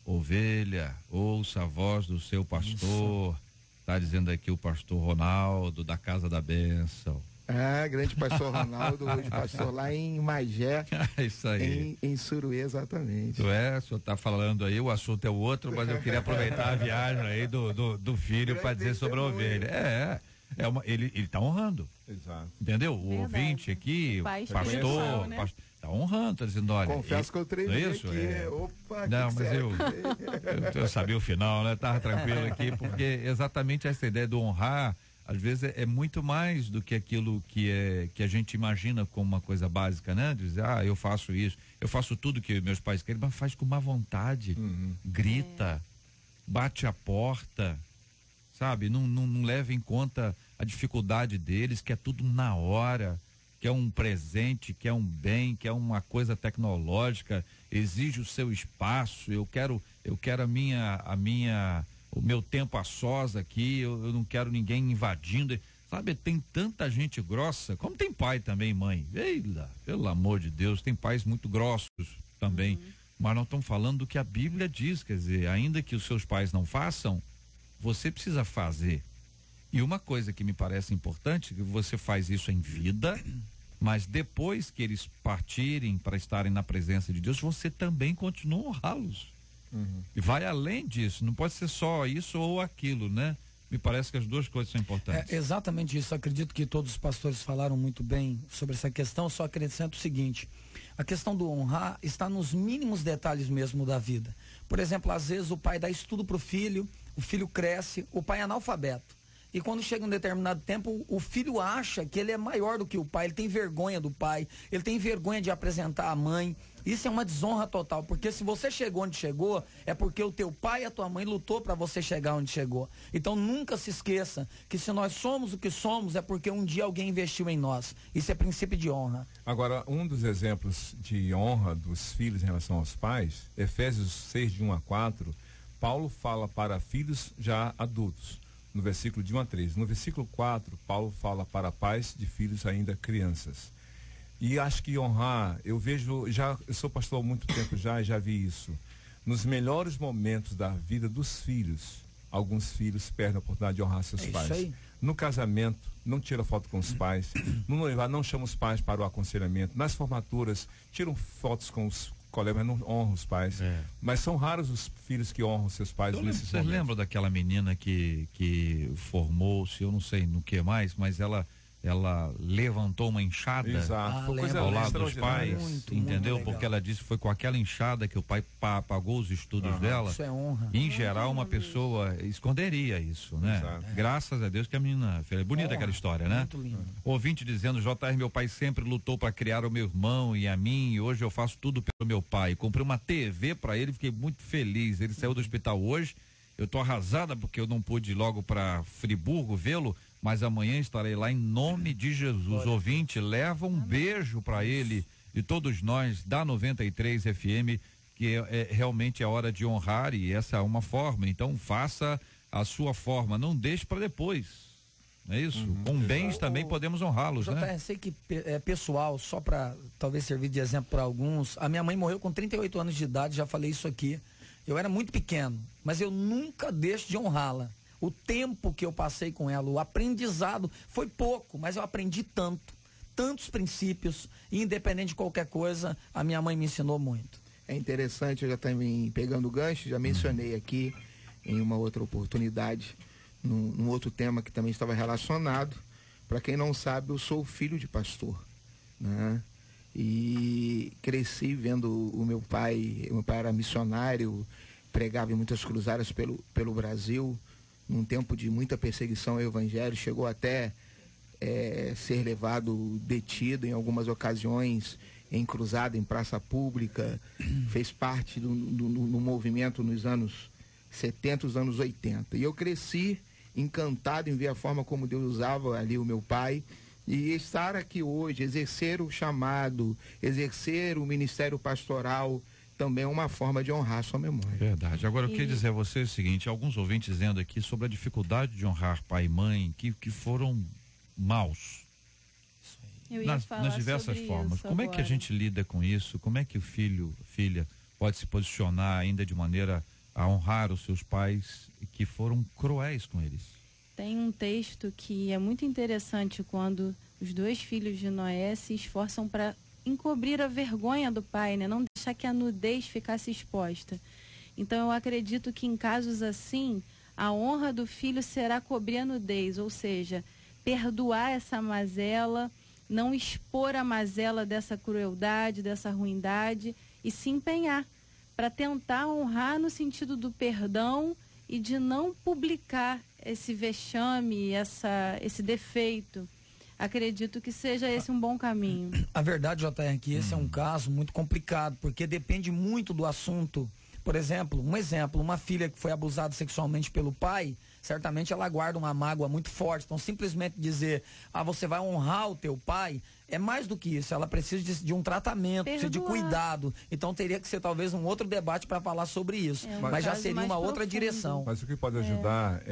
Ovelha, ouça a voz do seu pastor. Está dizendo aqui o pastor Ronaldo, da Casa da Bênção. Ah, grande pastor Ronaldo, hoje pastor lá em Magé. É isso aí. Em Suruê, exatamente. O senhor está falando aí, o assunto é o outro, mas eu queria aproveitar a viagem aí do filho para dizer sobre a ovelha. Ele está honrando. Exato. Entendeu? O Verdade. ouvinte aqui, Pai pastor, espiritual, né? está honrando, está dizendo, olha. Confesso que eu treinei não é isso? aqui. Opa, Não, que mas sério. eu sabia o final, né? Tava tranquilo aqui, porque exatamente essa ideia do honrar, às vezes é muito mais do que aquilo que a gente imagina como uma coisa básica, né? Dizer, eu faço isso, eu faço tudo que meus pais querem, mas faz com má vontade, grita, bate a porta, sabe? Não leva em conta a dificuldade deles, que é tudo na hora, que é um presente, que é um bem, que é uma coisa tecnológica, exige o seu espaço, eu quero o meu tempo a sós aqui, eu não quero ninguém invadindo, sabe? Tem tanta gente grossa, como tem pai também, mãe, eila, pelo amor de Deus, tem pais muito grossos também, mas nós estamos falando do que a Bíblia diz, quer dizer, ainda que os seus pais não façam, você precisa fazer. E uma coisa que me parece importante, que você faz isso em vida, mas depois que eles partirem para estarem na presença de Deus, você também continua a honrá-los. E vai além disso, não pode ser só isso ou aquilo, né? Me parece que as duas coisas são importantes. É exatamente isso. Acredito que todos os pastores falaram muito bem sobre essa questão. Só acrescento o seguinte: a questão do honrar está nos mínimos detalhes mesmo da vida. Por exemplo, às vezes o pai dá estudo para o filho cresce, o pai é analfabeto. E quando chega um determinado tempo, o filho acha que ele é maior do que o pai, ele tem vergonha do pai, ele tem vergonha de apresentar a mãe. Isso é uma desonra total, porque se você chegou onde chegou, é porque o teu pai e a tua mãe lutou para você chegar onde chegou. Então nunca se esqueça que se nós somos o que somos, é porque um dia alguém investiu em nós. Isso é princípio de honra. Agora, um dos exemplos de honra dos filhos em relação aos pais, Efésios 6, de 1 a 4, Paulo fala para filhos já adultos, no versículo de 1 a 3. No versículo 4, Paulo fala para pais de filhos ainda crianças. E acho que honrar, eu sou pastor há muito tempo já vi isso. Nos melhores momentos da vida dos filhos, alguns filhos perdem a oportunidade de honrar seus pais. Isso aí. No casamento, não tira foto com os pais. No noivado, não chama os pais para o aconselhamento. Nas formaturas, tiram fotos com os colegas, mas não honram os pais. Mas são raros os filhos que honram seus pais nesses momentos. Vocês lembram daquela menina que formou-se, eu não sei no que mais, mas ela levantou uma enxada Exato. ao lado dos pais, Muito, entendeu? muito Porque ela disse que foi com aquela enxada que o pai pagou os estudos dela. Isso é honra. Em geral, uma pessoa esconderia isso, né? Exato. Graças a Deus que a menina fez. Bonita aquela história, né? Muito lindo. Ouvinte dizendo, JR, meu pai sempre lutou para criar o meu irmão e a mim, e hoje eu faço tudo pelo meu pai. Comprei uma TV para ele, fiquei muito feliz. Ele saiu do hospital hoje, eu tô arrasada porque eu não pude ir logo para Friburgo vê-lo, mas amanhã estarei lá em nome de Jesus. Ouvinte, leva um beijo para ele e todos nós da 93 FM, que realmente é hora de honrar, e essa é uma forma. Então faça a sua forma, não deixe para depois. Não é isso? Com bens também podemos honrá-los, né? Eu sei que é pessoal, só para talvez servir de exemplo para alguns. A minha mãe morreu com 38 anos de idade, já falei isso aqui. Eu era muito pequeno, mas eu nunca deixo de honrá-la. O tempo que eu passei com ela, o aprendizado foi pouco, mas eu aprendi tantos princípios, e independente de qualquer coisa, a minha mãe me ensinou muito. É interessante, eu já também pegando o gancho, já mencionei aqui em uma outra oportunidade, num outro tema que também estava relacionado. Para quem não sabe, eu sou filho de pastor, né? E cresci vendo o meu pai era missionário, pregava em muitas cruzadas pelo Brasil, num tempo de muita perseguição ao evangelho, chegou até ser levado detido em algumas ocasiões, em cruzada, em praça pública, fez parte do movimento nos anos 70, os anos 80. E eu cresci encantado em ver a forma como Deus usava ali o meu pai, e estar aqui hoje, exercer o chamado, exercer o ministério pastoral, também é uma forma de honrar sua memória. Verdade. Agora eu queria dizer a você o seguinte, alguns ouvintes dizendo aqui sobre a dificuldade de honrar pai e mãe que foram maus. Nas diversas formas. Como é que a gente lida com isso? Como é que o filho, filha, pode se posicionar ainda de maneira a honrar os seus pais que foram cruéis com eles? Tem um texto que é muito interessante quando os dois filhos de Noé se esforçam para encobrir a vergonha do pai, né? Não deixar que a nudez ficasse exposta. Então eu acredito que em casos assim, a honra do filho será cobrir a nudez, ou seja, perdoar essa mazela, não expor a mazela dessa crueldade, dessa ruindade, e se empenhar para tentar honrar no sentido do perdão e de não publicar esse vexame, esse defeito. Acredito que seja esse um bom caminho. A verdade, JR, é que esse é um caso muito complicado, porque depende muito do assunto. Por exemplo, uma filha que foi abusada sexualmente pelo pai, certamente ela guarda uma mágoa muito forte. Então, simplesmente dizer, você vai honrar o teu pai, é mais do que isso. Ela precisa de um tratamento, precisa de cuidado. Então, teria que ser talvez um outro debate para falar sobre isso. Mas já seria uma outra direção. Mas o que pode ajudar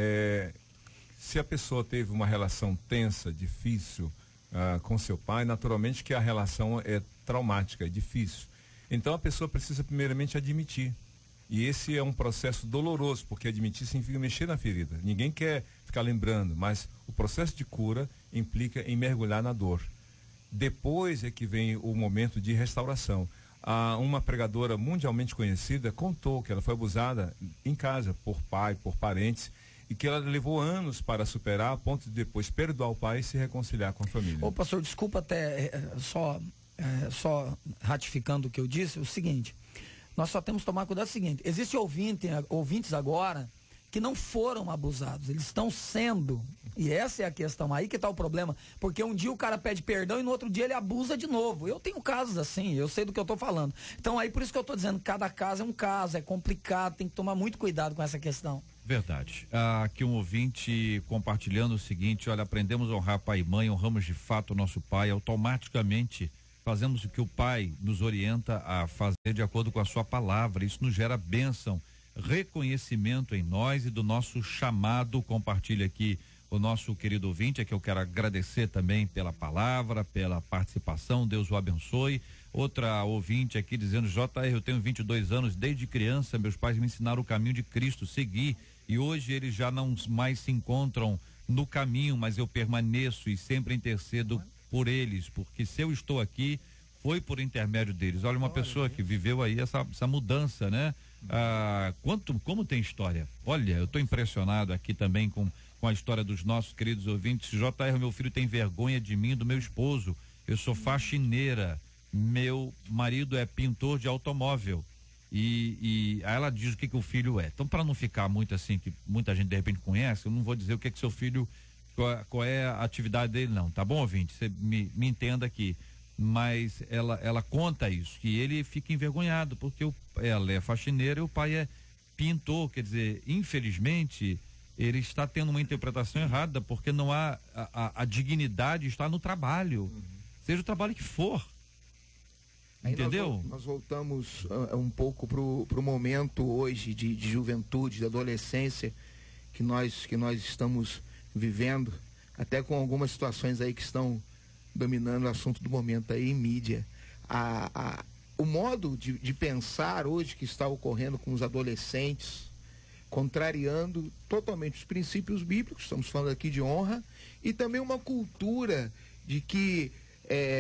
se a pessoa teve uma relação tensa, difícil com seu pai, naturalmente que a relação é traumática, é difícil. Então, a pessoa precisa primeiramente admitir. E esse é um processo doloroso, porque admitir significa mexer na ferida. Ninguém quer ficar lembrando, mas o processo de cura implica em mergulhar na dor. Depois é que vem o momento de restauração. Uma pregadora mundialmente conhecida contou que ela foi abusada em casa por pai, por parentes, e que ela levou anos para superar, a ponto de depois perdoar o pai e se reconciliar com a família. Ô pastor, desculpa até só ratificando o que eu disse, o seguinte: nós só temos que tomar cuidado. É o seguinte, existem ouvintes agora que não foram abusados, eles estão sendo, e essa é a questão, aí que está o problema, porque um dia o cara pede perdão e no outro dia ele abusa de novo. Eu tenho casos assim, eu sei do que eu estou falando. Então aí por isso que eu estou dizendo, cada caso é um caso, é complicado, tem que tomar muito cuidado com essa questão. Verdade. Aqui um ouvinte compartilhando o seguinte: olha, aprendemos a honrar pai e mãe, honramos de fato o nosso pai, automaticamente fazemos o que o pai nos orienta a fazer de acordo com a sua palavra. Isso nos gera bênção, reconhecimento em nós e do nosso chamado. Compartilha aqui o nosso querido ouvinte, que eu quero agradecer também pela palavra, pela participação, Deus o abençoe. Outra ouvinte aqui dizendo: JR, eu tenho 22 anos, desde criança meus pais me ensinaram o caminho de Cristo, segui, e hoje eles já não mais se encontram no caminho, mas eu permaneço e sempre intercedo por eles, porque se eu estou aqui, foi por intermédio deles. Olha, uma pessoa que viveu aí essa mudança, né? Como tem história. Olha, eu estou impressionado aqui também com a história dos nossos queridos ouvintes. JR, meu filho tem vergonha de mim e do meu esposo. Eu sou faxineira, meu marido é pintor de automóvel. E aí ela diz o que o filho é. Então, para não ficar muito assim, que muita gente de repente conhece, eu não vou dizer o que seu filho, qual é a atividade dele, não, tá bom, ouvinte? Você me entenda aqui. Mas ela conta isso, que ele fica envergonhado, porque ela é faxineira e o pai é pintor. Quer dizer, infelizmente, ele está tendo uma interpretação errada, porque não há a dignidade está no trabalho, seja o trabalho que for. Entendeu? Nós voltamos um pouco pro momento hoje de juventude, de adolescência que nós estamos vivendo, até com algumas situações aí que estão dominando o assunto do momento aí em mídia. O modo de pensar hoje que está ocorrendo com os adolescentes, contrariando totalmente os princípios bíblicos, estamos falando aqui de honra, e também uma cultura de que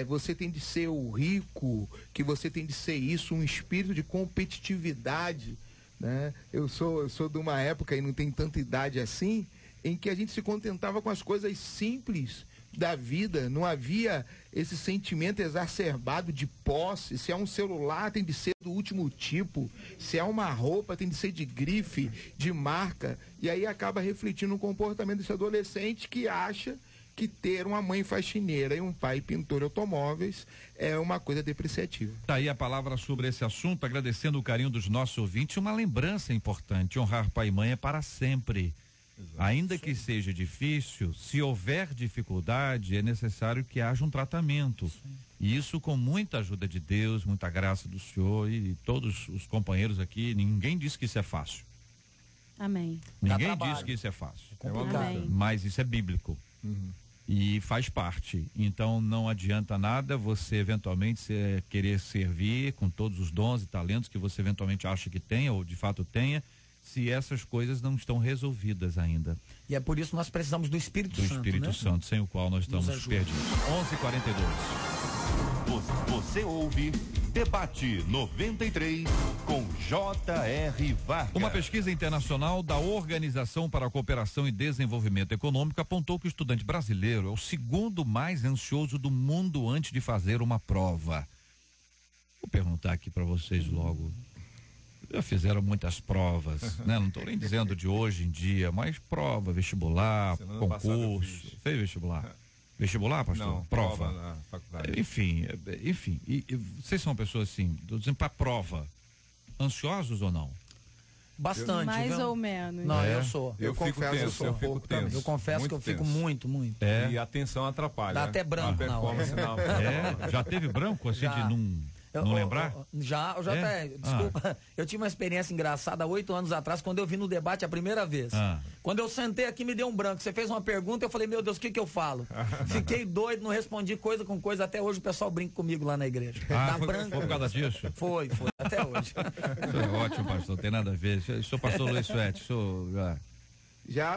você tem de ser o rico, que você tem de ser isso, um espírito de competitividade, né? Eu sou de uma época, e não tem tanta idade assim, em que a gente se contentava com as coisas simples da vida, não havia esse sentimento exacerbado de posse. Se é um celular, tem de ser do último tipo, se é uma roupa, tem de ser de grife, de marca, e aí acaba refletindo o comportamento desse adolescente que acha que ter uma mãe faxineira e um pai pintor de automóveis é uma coisa depreciativa. Tá aí a palavra sobre esse assunto, agradecendo o carinho dos nossos ouvintes. Uma lembrança importante: honrar pai e mãe é para sempre. Exato. Ainda que seja difícil, se houver dificuldade, é necessário que haja um tratamento. Sim. E isso com muita ajuda de Deus, muita graça do Senhor e todos os companheiros aqui. Ninguém diz que isso é fácil. Amém. Ninguém diz que isso é fácil. É complicado. Mas isso é bíblico. Uhum. E faz parte. Então não adianta nada você eventualmente querer servir com todos os dons e talentos que você eventualmente acha que tenha ou de fato tenha, se essas coisas não estão resolvidas ainda. E é por isso que nós precisamos do Espírito Santo, Espírito né? Santo, sem o qual nós estamos perdidos. 11:42. Você ouve Debate 93 com J.R. Vargas. Uma pesquisa internacional da Organização para a Cooperação e Desenvolvimento Econômico apontou que o estudante brasileiro é o segundo mais ansioso do mundo antes de fazer uma prova. Vou perguntar aqui para vocês logo. Já fizeram muitas provas, né? Não estou nem dizendo de hoje em dia, mas prova, vestibular, concurso. Fez vestibular? Vestibular, pastor? Não, prova na faculdade. Enfim. E vocês são pessoas assim, dizendo para prova, ansiosos ou não? Bastante. Mais ou menos. Não, eu sou. Eu confesso, eu sou um pouco tenso. Eu confesso que eu fico muito. E a atenção atrapalha. Dá até branco na hora. Já teve branco assim de não lembrar? Já até, desculpa, eu tive uma experiência engraçada há 8 anos atrás, quando eu vi no debate a primeira vez. Quando eu sentei aqui, me deu um branco. Você fez uma pergunta, eu falei, meu Deus, o que eu falo? Fiquei doido, não respondi coisa com coisa. Até hoje o pessoal brinca comigo lá na igreja. Foi por causa disso? Foi, até hoje. Isso é ótimo, pastor, não tem nada a ver. Sou pastor Luiz Suete, Já.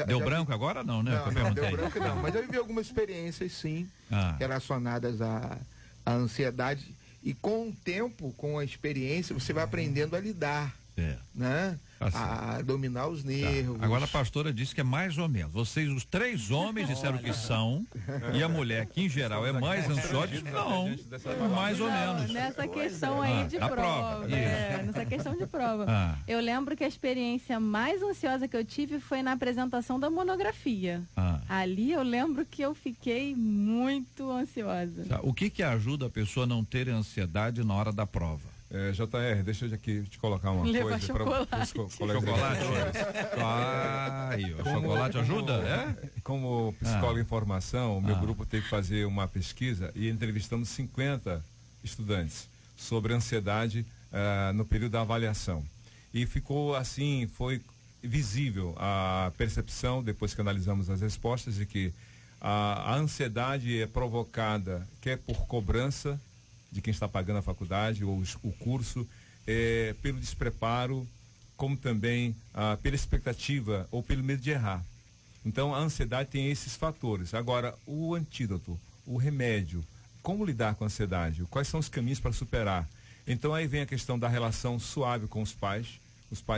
Deu branco agora? Não, né? Não deu branco não, mas eu vivi algumas experiências, sim, relacionadas à ansiedade. E com o tempo, com a experiência, você vai aprendendo a lidar, né? A dominar os nervos. Agora a pastora disse que é mais ou menos. Vocês, os 3 homens, disseram que são, e a mulher, que em geral é mais ansiosa, não, mais ou menos. Nessa questão aí de prova. Nessa questão de prova. Eu lembro que a experiência mais ansiosa que eu tive foi na apresentação da monografia. Ali eu lembro que eu fiquei muito ansiosa. O que ajuda a pessoa a não ter ansiedade na hora da prova? JR, deixa eu aqui te colocar uma coisa para os colegas. Chocolate ajuda? Como psicólogo em formação, o meu grupo teve que fazer uma pesquisa e entrevistamos 50 estudantes sobre ansiedade no período da avaliação. E ficou assim, foi visível a percepção, depois que analisamos as respostas, de que a ansiedade é provocada, quer por cobrança de quem está pagando a faculdade ou o curso, pelo despreparo, como também pela expectativa ou pelo medo de errar. Então a ansiedade tem esses fatores. Agora, o antídoto, o remédio, como lidar com a ansiedade? Quais são os caminhos para superar? Então aí vem a questão da relação suave com os pais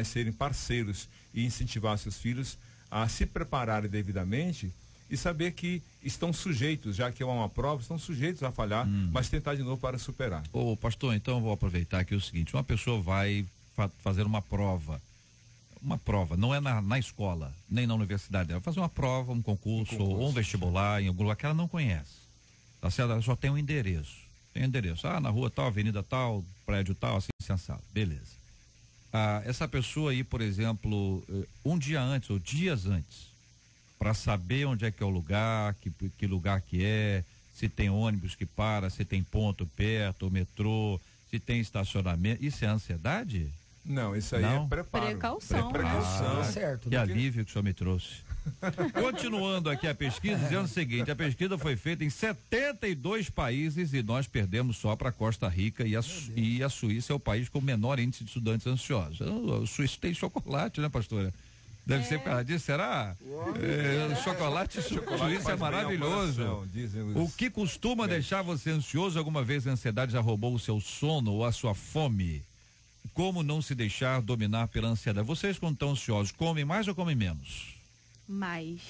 serem parceiros e incentivar seus filhos a se prepararem devidamente e saber que estão sujeitos, já que é uma prova, estão sujeitos a falhar, mas tentar de novo para superar. Ô pastor, então eu vou aproveitar aqui o seguinte: uma pessoa vai fazer uma prova, não é na escola, nem na universidade, ela vai fazer uma prova, um concurso ou um vestibular em algum lugar que ela não conhece, tá certo? Ela só tem um endereço, na rua tal, avenida tal, prédio tal, assim, sensado, beleza. Essa pessoa aí, por exemplo, um dia antes ou dias antes, para saber onde é que é o lugar, que lugar que é, se tem ônibus que para, se tem ponto perto, o metrô, se tem estacionamento. Isso é ansiedade? Não, isso aí é preparo. Precaução. Certo. Que alívio que o senhor me trouxe. Continuando aqui a pesquisa, dizendo o seguinte: a pesquisa foi feita em 72 países e nós perdemos só para Costa Rica e a Suíça é o país com o menor índice de estudantes ansiosos. O Suíça tem chocolate, né, pastora? Deve ser por causa disso, será? O chocolate suíço é maravilhoso. O que costuma deixar você ansioso? Alguma vez a ansiedade já roubou o seu sono ou a sua fome? Como não se deixar dominar pela ansiedade? Vocês, quando estão ansiosos, comem mais ou comem menos? Mais.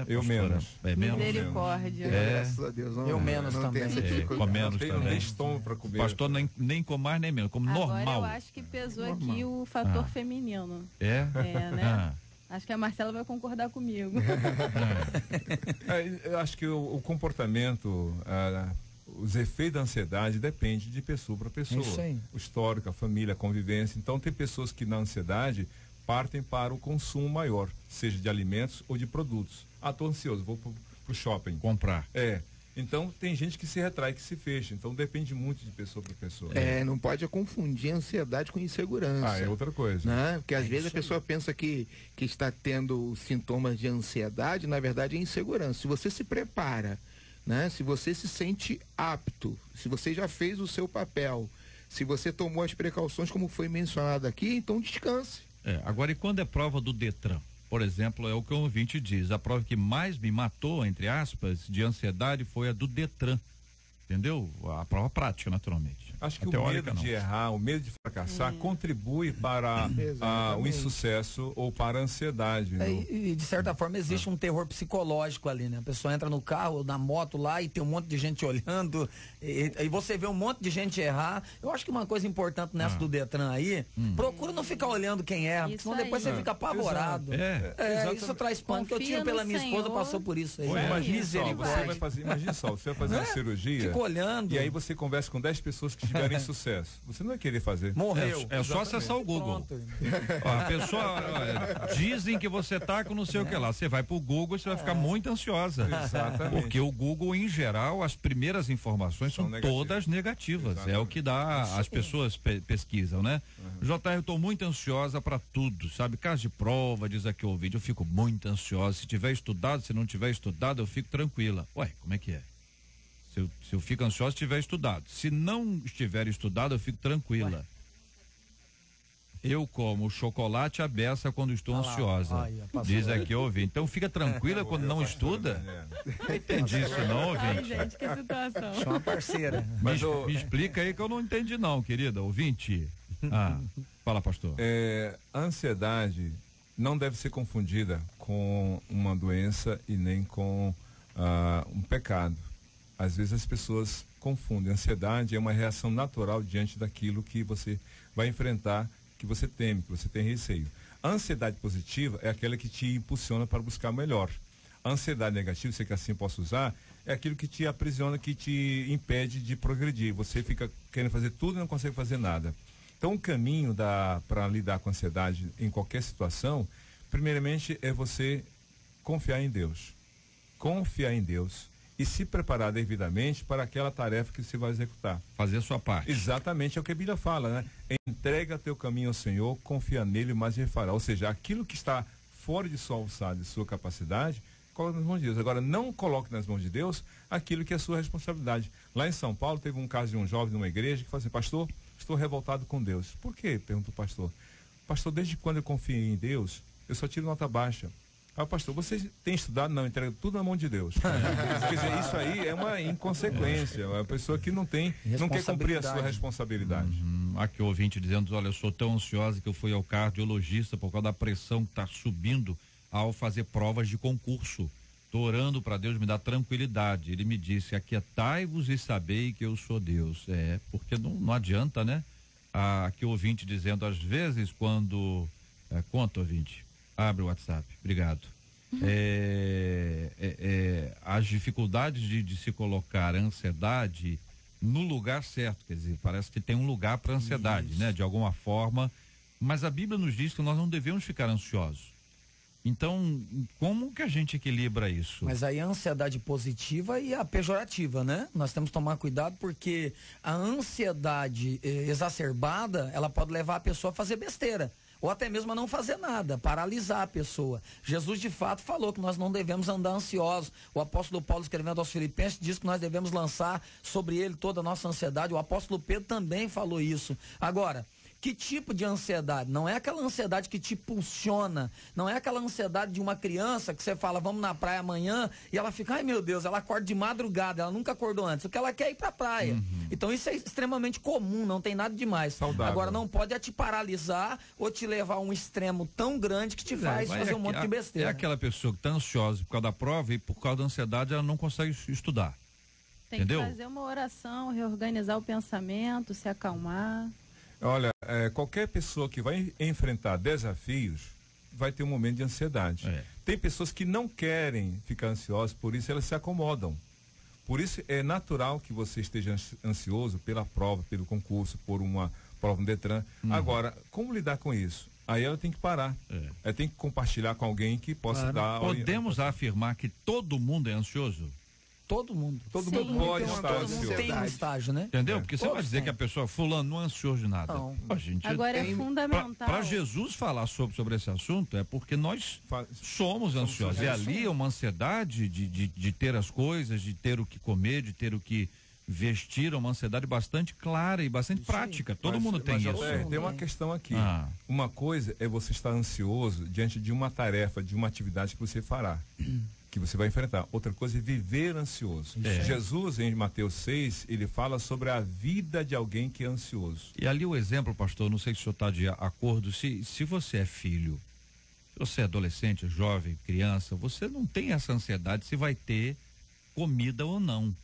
Eu menos. É menos? Misericórdia. Graças a Deus. Eu menos não também. Tem essa dificuldade. Com menos Não também. tem estômago para comer. Pastor, nem com mais nem menos, como Agora normal. eu acho que pesou aqui o fator feminino. É? Né? Acho que a Marcela vai concordar comigo. Eu acho que o comportamento, os efeitos da ansiedade depende de pessoa para pessoa. Isso aí. O histórico, a família, a convivência. Então tem pessoas que na ansiedade partem para o consumo maior, seja de alimentos ou de produtos. Tô ansioso, vou pro shopping. Comprar. Então tem gente que se retrai, que se fecha. Então depende muito de pessoa para pessoa. Não pode confundir ansiedade com insegurança. É outra coisa. Né? Porque às vezes a pessoa pensa que está tendo sintomas de ansiedade, na verdade é insegurança. Se você se prepara, né? Se você se sente apto, se você já fez o seu papel, se você tomou as precauções como foi mencionado aqui, então descanse. Agora, e quando é prova do Detran? Por exemplo, é o que o ouvinte diz, a prova que mais me matou, entre aspas, de ansiedade foi a do Detran. Entendeu? A prova prática, naturalmente. Acho que o medo de errar, o medo de fracassar contribui para o insucesso ou para a ansiedade. E de certa forma existe um terror psicológico ali, né? A pessoa entra no carro, na moto lá e tem um monte de gente olhando e você vê um monte de gente errar. Eu acho que uma coisa importante nessa do Detran aí, procura não ficar olhando quem erra, senão depois você fica apavorado. Isso traz pânico. Eu tive pela minha esposa, passou por isso aí. Imagina só, você vai fazer uma cirurgia olhando. E aí você conversa com 10 pessoas que tiveram insucesso. Você não vai querer fazer. Morreu. É só acessar o Google. A pessoa, dizem que você tá com não sei o que lá. Você vai pro Google e você vai ficar muito ansiosa. Exatamente. Porque o Google, em geral, as primeiras informações são todas negativas. Exatamente. É o que dá, as pessoas pesquisam, né? JR, eu tô muito ansiosa para tudo, sabe? Caso de prova, diz aqui o vídeo, eu fico muito ansiosa. Se tiver estudado, se não tiver estudado, eu fico tranquila. Ué, como é que é? Se eu fico ansiosa, se tiver estudado. Se não estiver estudado, eu fico tranquila. Eu como chocolate à beça quando estou ansiosa. Diz aqui, ouvinte. Então fica tranquila quando não estuda? Não entendi isso não, ouvinte. Gente, que situação. Chama uma parceira. Me explica aí que eu não entendi não, querida, ouvinte. Fala, pastor. A ansiedade não deve ser confundida com uma doença e nem com um pecado. Às vezes as pessoas confundem. A ansiedade é uma reação natural diante daquilo que você vai enfrentar, que você teme, que você tem receio. A ansiedade positiva é aquela que te impulsiona para buscar melhor. A ansiedade negativa, se é que assim posso usar, é aquilo que te aprisiona, que te impede de progredir. Você fica querendo fazer tudo e não consegue fazer nada. Então o caminho para lidar com a ansiedade em qualquer situação, primeiramente é você confiar em Deus. Confiar em Deus. E se preparar devidamente para aquela tarefa que você vai executar. Fazer a sua parte. Exatamente, é o que a Bíblia fala, né? Entrega teu caminho ao Senhor, confia nele, mas ele fará. Ou seja, aquilo que está fora de sua alçada, de sua capacidade, coloque nas mãos de Deus. Agora, não coloque nas mãos de Deus aquilo que é sua responsabilidade. Lá em São Paulo, teve um caso de um jovem numa igreja que falou assim: pastor, estou revoltado com Deus. Por quê? Perguntou o pastor. Pastor, desde quando eu confio em Deus, eu só tiro nota baixa. Pastor, você tem estudado? Não, entrega tudo na mão de Deus. Quer dizer, isso aí é uma inconsequência. É uma pessoa que não quer cumprir a sua responsabilidade. Aqui o ouvinte dizendo: olha, eu sou tão ansiosa que eu fui ao cardiologista por causa da pressão que está subindo ao fazer provas de concurso. Estou orando para Deus me dar tranquilidade. Ele me disse: aquietai-vos e sabei que eu sou Deus. Porque não adianta, né? Aqui o ouvinte dizendo: às vezes quando... conta, ouvinte. Abre o WhatsApp, obrigado. As dificuldades de se colocar a ansiedade no lugar certo, quer dizer, parece que tem um lugar para ansiedade, né? De alguma forma, mas a Bíblia nos diz que nós não devemos ficar ansiosos. Então, como que a gente equilibra isso? Mas aí a ansiedade positiva e a pejorativa, né? Nós temos que tomar cuidado porque a ansiedade exacerbada, ela pode levar a pessoa a fazer besteira. Ou até mesmo a não fazer nada, paralisar a pessoa. Jesus de fato falou que nós não devemos andar ansiosos. O apóstolo Paulo, escrevendo aos Filipenses, diz que nós devemos lançar sobre ele toda a nossa ansiedade. O apóstolo Pedro também falou isso. Agora, Que tipo de ansiedade? Não é aquela ansiedade que te impulsiona, não é aquela ansiedade de uma criança que você fala, vamos na praia amanhã, e ela fica, ai meu Deus, ela acorda de madrugada, ela nunca acordou antes, o que ela quer é ir pra praia. Então isso é extremamente comum, não tem nada demais. Saudável. Agora não pode te paralisar ou te levar a um extremo tão grande que te faz fazer um monte de besteira. É aquela pessoa que está ansiosa por causa da prova e por causa da ansiedade ela não consegue estudar. Tem Entendeu? que fazer uma oração, reorganizar o pensamento, se acalmar. Olha, qualquer pessoa que vai enfrentar desafios vai ter um momento de ansiedade. Tem pessoas que não querem ficar ansiosas, por isso elas se acomodam. Por isso é natural que você esteja ansioso pela prova, pelo concurso, por uma prova no Detran. Agora, como lidar com isso? Aí ela tem que parar. Ela tem que compartilhar com alguém que possa dar... Podemos afirmar que todo mundo é ansioso? Todo mundo. Todo mundo pode estar ansioso. Tem um estágio, né? Entendeu? Porque você Todos vai dizer têm. que a pessoa, fulano, não é ansioso de nada. Não. Gente, Agora é fundamental. Para Jesus falar sobre esse assunto, é porque nós somos ansiosos. E ali é uma ansiedade de ter as coisas, de ter o que comer, de ter o que vestir, uma ansiedade bastante clara e bastante prática. Todo mundo tem isso. Tem uma questão aqui. Ah. Uma coisa é você estar ansioso diante de uma tarefa, de uma atividade que você fará, que você vai enfrentar. Outra coisa é viver ansioso. Jesus, em Mateus 6, ele fala sobre a vida de alguém que é ansioso. E ali o exemplo, pastor, não sei se o senhor está de acordo, se você é filho, se você é adolescente, jovem, criança, você não tem essa ansiedade se vai ter comida ou não.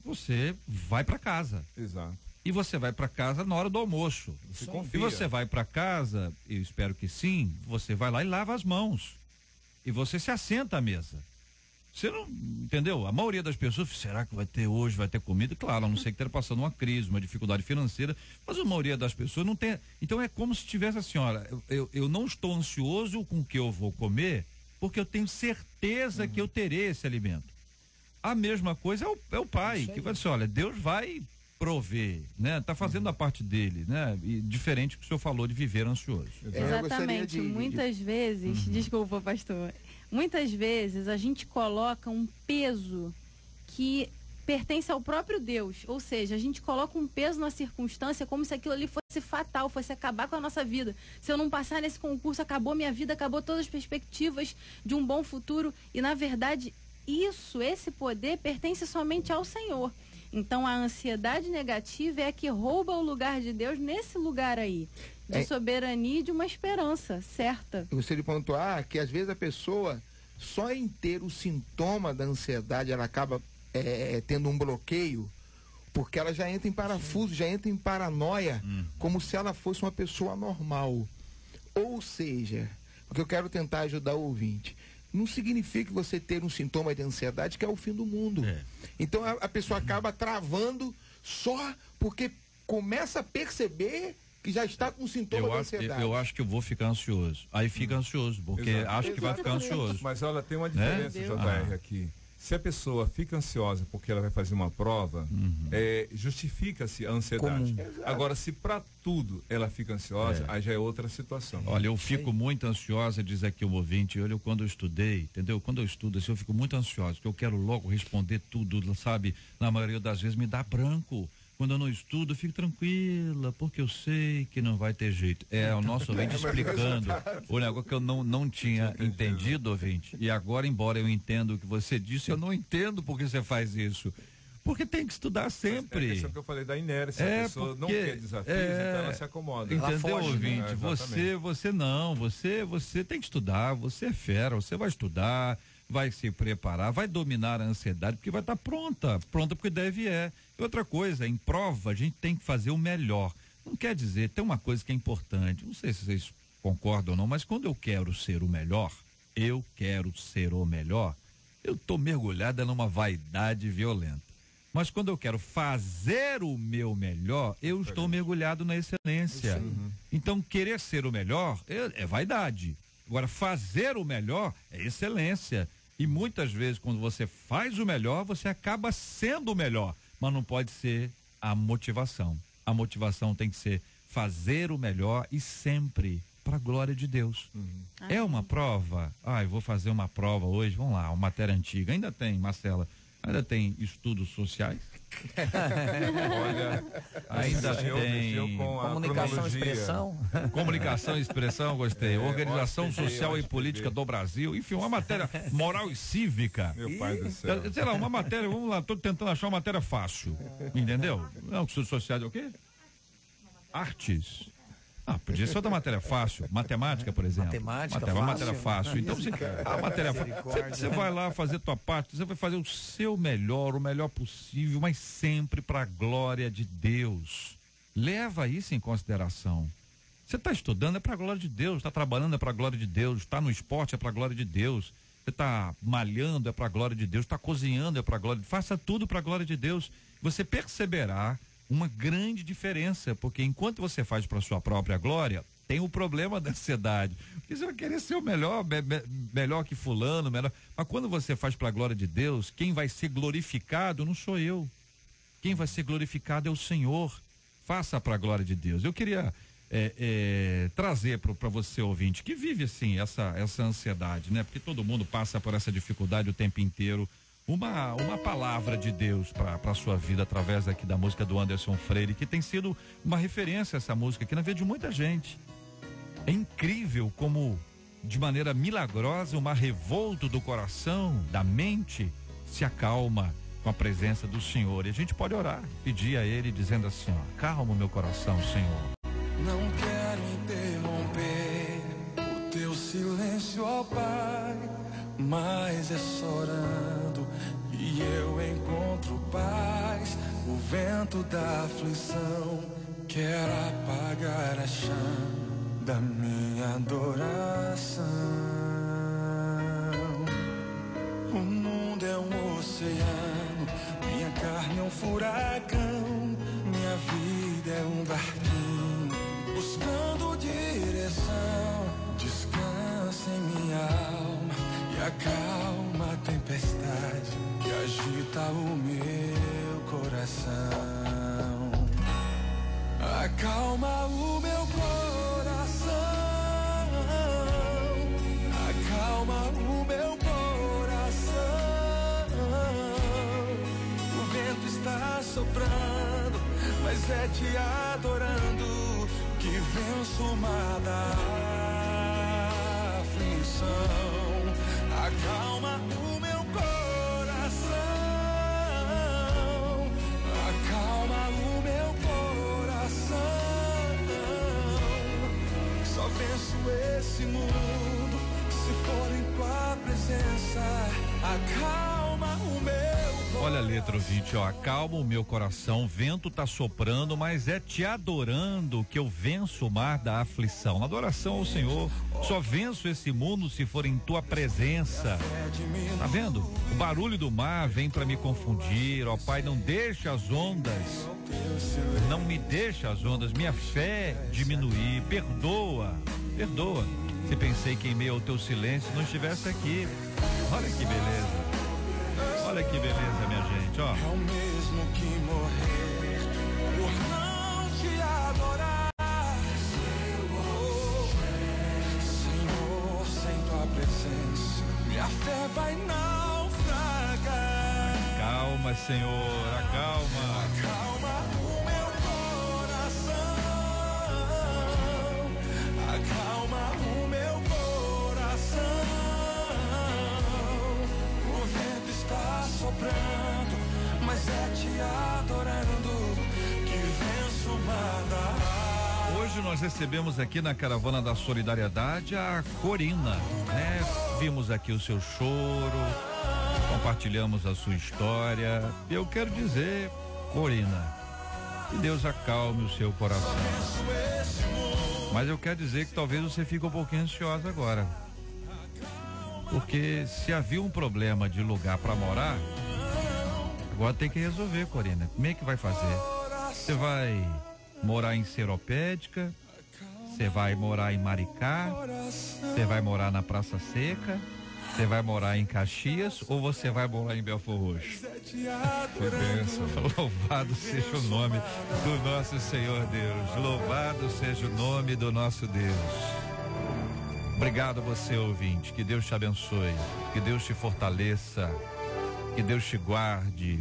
Você vai para casa. Exato. E você vai para casa na hora do almoço. Você E confia. você vai para casa, eu espero que sim, você vai lá e lava as mãos. E você se assenta à mesa. Você não, entendeu? A maioria das pessoas, será que vai ter hoje, vai ter comida? Claro, a não ser que esteja passando uma crise, uma dificuldade financeira, mas a maioria das pessoas não tem. Então é como se tivesse assim, olha, eu não estou ansioso com o que eu vou comer, porque eu tenho certeza que eu terei esse alimento. A mesma coisa é o pai, que vai dizer, olha, Deus vai prover, né? Tá fazendo a parte dele, né? E diferente do que o senhor falou de viver ansioso. Exatamente. Muitas vezes, desculpa, pastor, muitas vezes a gente coloca um peso que pertence ao próprio Deus, ou seja, a gente coloca um peso na circunstância como se aquilo ali fosse fatal, fosse acabar com a nossa vida. Se eu não passar nesse concurso, acabou minha vida, acabou todas as perspectivas de um bom futuro, e na verdade esse poder pertence somente ao Senhor. Então a ansiedade negativa é a que rouba o lugar de Deus nesse lugar aí, de soberania e de uma esperança certa. Eu gostaria de pontuar que às vezes a pessoa, só em ter o sintoma da ansiedade, ela acaba tendo um bloqueio, porque ela já entra em parafuso, já entra em paranoia, como se ela fosse uma pessoa normal. Ou seja, o que eu quero tentar ajudar o ouvinte, não significa que você ter um sintoma de ansiedade que é o fim do mundo. Então a pessoa acaba travando só porque começa a perceber que já está com sintoma de ansiedade. Eu acho que eu vou ficar ansioso. Aí fica ansioso, porque acho que vai ficar ansioso. Mas olha, tem uma diferença, JR, aqui. Se a pessoa fica ansiosa porque ela vai fazer uma prova, justifica-se a ansiedade. Agora, se para tudo ela fica ansiosa, aí já é outra situação. Olha, eu fico muito ansiosa, diz aqui o ouvinte, olha, quando eu estudei, entendeu? Quando eu estudo assim, eu fico muito ansiosa, porque eu quero logo responder tudo, sabe? Na maioria das vezes me dá branco. Quando eu não estudo, eu fico tranquila, porque eu sei que não vai ter jeito. É o nosso ouvinte explicando o negócio que eu não tinha entendido, ouvinte. E agora, embora eu entenda o que você disse, eu não entendo por que você faz isso. Porque tem que estudar sempre. É a questão que eu falei da inércia, a pessoa não quer desafios, então ela se acomoda. Entendeu, foge, ouvinte? Né? Você tem que estudar, você é fera, você vai estudar, vai se preparar, vai dominar a ansiedade, porque vai estar pronta porque deve é. E outra coisa, em prova a gente tem que fazer o melhor. Não quer dizer, tem uma coisa que é importante, não sei se vocês concordam ou não, mas quando eu quero ser o melhor, eu estou mergulhada numa vaidade violenta. Mas quando eu quero fazer o meu melhor, eu estou mergulhado na excelência. Então, querer ser o melhor é vaidade. Agora, fazer o melhor é excelência. E muitas vezes, quando você faz o melhor, você acaba sendo o melhor. Mas não pode ser a motivação. A motivação tem que ser fazer o melhor e sempre para a glória de Deus. É uma prova? Eu vou fazer uma prova hoje, vamos lá, uma matéria antiga. Ainda tem, Marcela. Ainda tem estudos sociais? Olha, Ainda mexeu com a Comunicação e cronologia. expressão. Comunicação e expressão, gostei. Organização OSPB, Social e Política do Brasil. Enfim, uma matéria moral e cívica. Meu pai do céu. Sei lá, uma matéria, vamos lá, tô tentando achar uma matéria fácil. Entendeu? Não, estudos sociais é o quê? Artes. Ah, podia ser outra matéria fácil. Matemática, por exemplo. Matemática, uma fácil. matéria fácil. Então, a matéria fácil. Você vai lá fazer tua parte, você vai fazer o seu melhor, o melhor possível, mas sempre para a glória de Deus. Leva isso em consideração. Você está estudando é para a glória de Deus, está trabalhando é para a glória de Deus, está no esporte é para a glória de Deus, você está malhando é para a glória de Deus, está cozinhando é para a glória de Deus, faça tudo para a glória de Deus. Você perceberá uma grande diferença, porque enquanto você faz para sua própria glória, tem o problema da ansiedade, porque você vai querer ser o melhor, melhor que fulano, melhor, mas quando você faz para a glória de Deus, quem vai ser glorificado não sou eu, quem vai ser glorificado é o Senhor. Faça para a glória de Deus. Eu queria trazer para você, ouvinte, que vive assim essa ansiedade, né? Porque todo mundo passa por essa dificuldade o tempo inteiro. Uma palavra de Deus para a sua vida através aqui da música do Anderson Freire, que tem sido uma referência essa música aqui na vida de muita gente. É incrível como, de maneira milagrosa, uma revolta do coração, da mente, se acalma com a presença do Senhor. E a gente pode orar, pedir a Ele, dizendo assim: ó, calma o meu coração, Senhor. Não quero interromper o teu silêncio, ó Pai, mas é só orando e eu encontro paz. O vento da aflição quer apagar a chama da minha adoração. O mundo é um oceano, minha carne é um furacão, minha vida é um barquinho buscando direção. Descansa em minha alma e acalma a tempestade que agita o meu coração. Acalma o meu coração, acalma o meu coração. O vento está soprando, mas é te adorando que venço o mar da aflição. Acalma o meu coração, acalma o meu coração. Só venço esse mundo se for em tua presença. Acalma o meu coração. Olha a letra 20, ó, acalma o meu coração, vento tá soprando, mas é te adorando que eu venço o mar da aflição. Na adoração ao Senhor, só venço esse mundo se for em tua presença. Tá vendo? O barulho do mar vem para me confundir, ó Pai, não deixa as ondas, não me deixa as ondas, minha fé diminuir, perdoa, se pensei que em meio ao teu silêncio não estivesse aqui. Olha que beleza. Olha que beleza, minha gente, ó. É o mesmo que morrer por não te adorar. Senhor, sem tua presença, minha fé vai naufragar. Calma, Senhor, acalma. Acalma o meu coração, acalma o meu coração. O vento está soprando, mas é te adorando que venço o mar da. Hoje nós recebemos aqui na Caravana da Solidariedade a Corina, né? Vimos aqui o seu choro, compartilhamos a sua história. Eu quero dizer, Corina, que Deus acalme o seu coração. Mas eu quero dizer que talvez você fique um pouquinho ansiosa agora. Porque se havia um problema de lugar para morar, agora tem que resolver, Corina. Como é que vai fazer? Você vai morar em Seropédica? Você vai morar em Maricá? Você vai morar na Praça Seca? Você vai morar em Caxias ou você vai morar em Belford Roxo? Foi bênção. Louvado seja o nome do nosso Senhor Deus. Louvado seja o nome do nosso Deus. Obrigado a você, ouvinte. Que Deus te abençoe. Que Deus te fortaleça. Que Deus te guarde.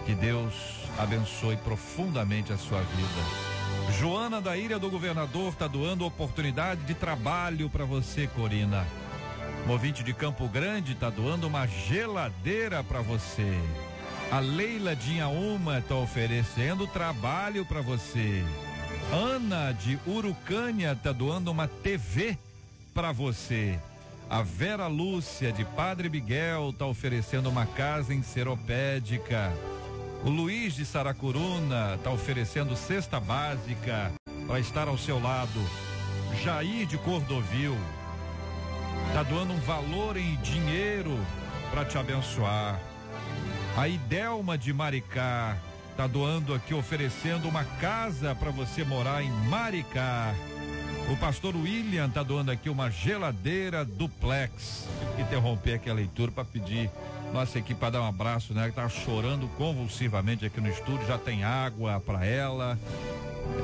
Que Deus abençoe profundamente a sua vida. Joana da Ilha do Governador está doando oportunidade de trabalho para você, Corina. Ouvinte de Campo Grande está doando uma geladeira para você. A Leila de Inhaúma está oferecendo trabalho para você. Ana de Urucânia está doando uma TV para você. A Vera Lúcia de Padre Miguel está oferecendo uma casa em Seropédica. O Luiz de Saracuruna está oferecendo cesta básica para estar ao seu lado. Jair de Cordovil está doando um valor em dinheiro para te abençoar. A Idelma de Maricá está doando aqui, oferecendo uma casa para você morar em Maricá. O pastor William está doando aqui uma geladeira duplex. Tive que interromper aqui a leitura para pedir nossa equipe para dar um abraço, né? Que tá chorando convulsivamente aqui no estúdio, já tem água para ela.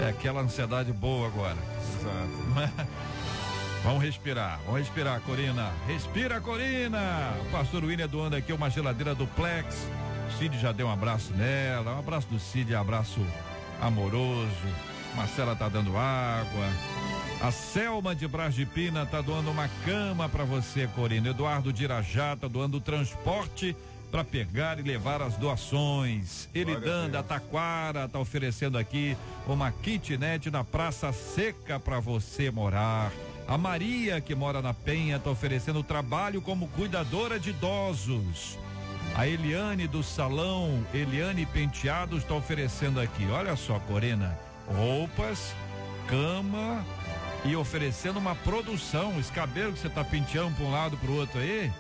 É aquela ansiedade boa agora. Exato. Vamos respirar, Corina. Respira, Corina. O pastor William doando aqui uma geladeira duplex. O Cid já deu um abraço nela. Um abraço do Cid, um abraço amoroso. Marcela tá dando água. A Selma de Brás de Pina tá doando uma cama para você, Corina. Eduardo de Irajá tá doando transporte para pegar e levar as doações. Elidan da Taquara tá oferecendo aqui uma kitnet na Praça Seca para você morar. A Maria, que mora na Penha, está oferecendo trabalho como cuidadora de idosos. A Eliane do Salão, Eliane Penteados, está oferecendo aqui, olha só, Corina, roupas, cama e oferecendo uma produção. Esse cabelo que você está penteando para um lado para o outro aí,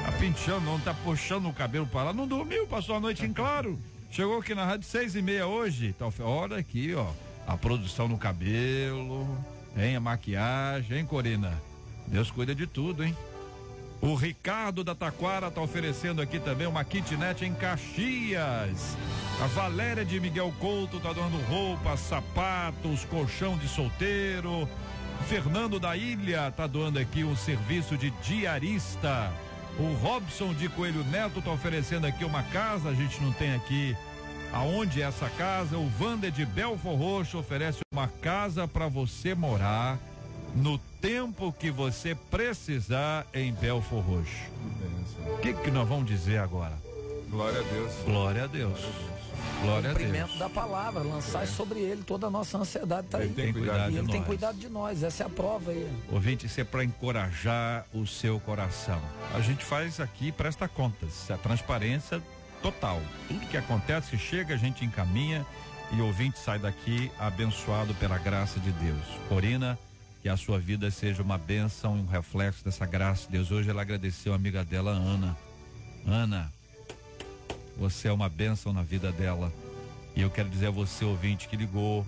tá penteando, não tá puxando o cabelo para lá, não dormiu, passou a noite em claro. Chegou aqui na rádio 6:30 hoje, tá, olha aqui, ó, a produção no cabelo. Hein, a maquiagem, hein, Corina? Deus cuida de tudo, hein? O Ricardo da Taquara tá oferecendo aqui também uma kitnet em Caxias. A Valéria de Miguel Couto tá dando roupas, sapatos, colchão de solteiro. O Fernando da Ilha tá doando aqui um serviço de diarista. O Robson de Coelho Neto tá oferecendo aqui uma casa, a gente não tem aqui aonde é essa casa. O Wander de Belfor Roxo oferece uma casa para você morar no tempo que você precisar em Belfor Roxo. O que nós vamos dizer agora? Glória a Deus. Glória a Deus. Glória a Deus. Cumprimento da palavra, lançar sobre ele toda a nossa ansiedade, tá aí. Ele tem cuidado de ele nós. tem cuidado de nós, essa é a prova aí. Ouvinte, isso é para encorajar o seu coração. A gente faz aqui, presta contas, a transparência total. Tudo que acontece, chega, a gente encaminha e o ouvinte sai daqui abençoado pela graça de Deus. Corina, que a sua vida seja uma bênção e um reflexo dessa graça de Deus. Hoje ela agradeceu a amiga dela, Ana. Ana, você é uma bênção na vida dela. E eu quero dizer a você, ouvinte, que ligou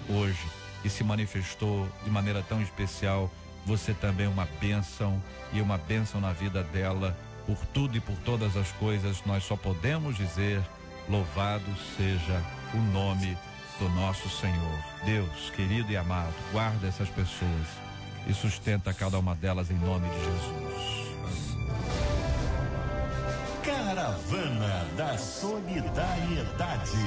hoje e se manifestou de maneira tão especial, você também é uma bênção e uma bênção na vida dela. Por tudo e por todas as coisas, nós só podemos dizer: louvado seja o nome do nosso Senhor. Deus, querido e amado, guarda essas pessoas e sustenta cada uma delas em nome de Jesus. Caravana da Solidariedade.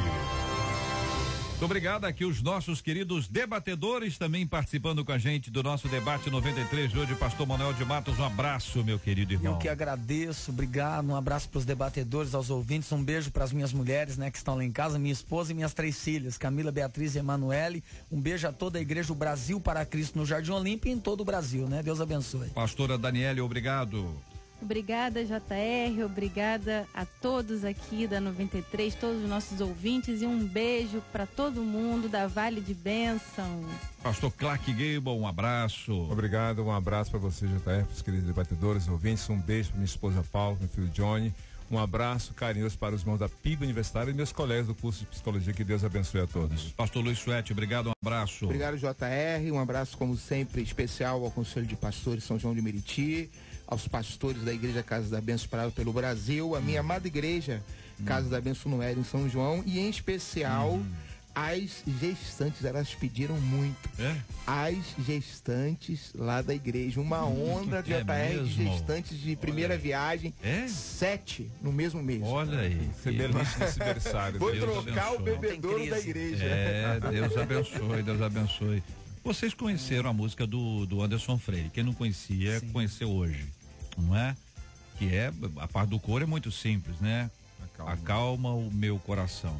Muito obrigado aqui os nossos queridos debatedores também participando com a gente do nosso debate 93 de hoje. Pastor Manuel de Matos, um abraço, meu querido irmão. Eu que agradeço, obrigado, um abraço para os debatedores, aos ouvintes, um beijo para as minhas mulheres, né, que estão lá em casa, minha esposa e minhas 3 filhas, Camila, Beatriz e Emanuele. Um beijo a toda a igreja, o Brasil para Cristo no Jardim Olímpio e em todo o Brasil, né? Deus abençoe. Pastora Daniele, obrigado. Obrigada, JR, obrigada a todos aqui da 93, todos os nossos ouvintes, e um beijo para todo mundo da Vale de Bênção. Pastor Clark Gable, um abraço. Obrigado, um abraço para você, JR, para os queridos debatedores, ouvintes, um beijo para minha esposa Paula, meu filho Johnny, um abraço carinhoso para os irmãos da PIB Universitária e meus colegas do curso de psicologia, que Deus abençoe a todos. Pastor Luiz Suete, obrigado, um abraço. Obrigado, JR, um abraço como sempre especial ao Conselho de Pastores São João de Meriti, aos pastores da Igreja Casa da Bênção espalhada pelo Brasil, a minha amada igreja Casa da Bênção no Éden em São João, e em especial As gestantes, elas pediram muito. As gestantes lá da igreja. Uma onda de JR de gestantes de primeira viagem. 7 no mesmo mês. Olha aí. Semelhante nesse berçário. Vou trocar o bebedouro da igreja. Deus abençoe, Deus abençoe. Vocês conheceram a música do Anderson Freire. Quem não conhecia, conheceu hoje. Não é? Que é, a parte do coro é muito simples, né? Acalma o meu coração.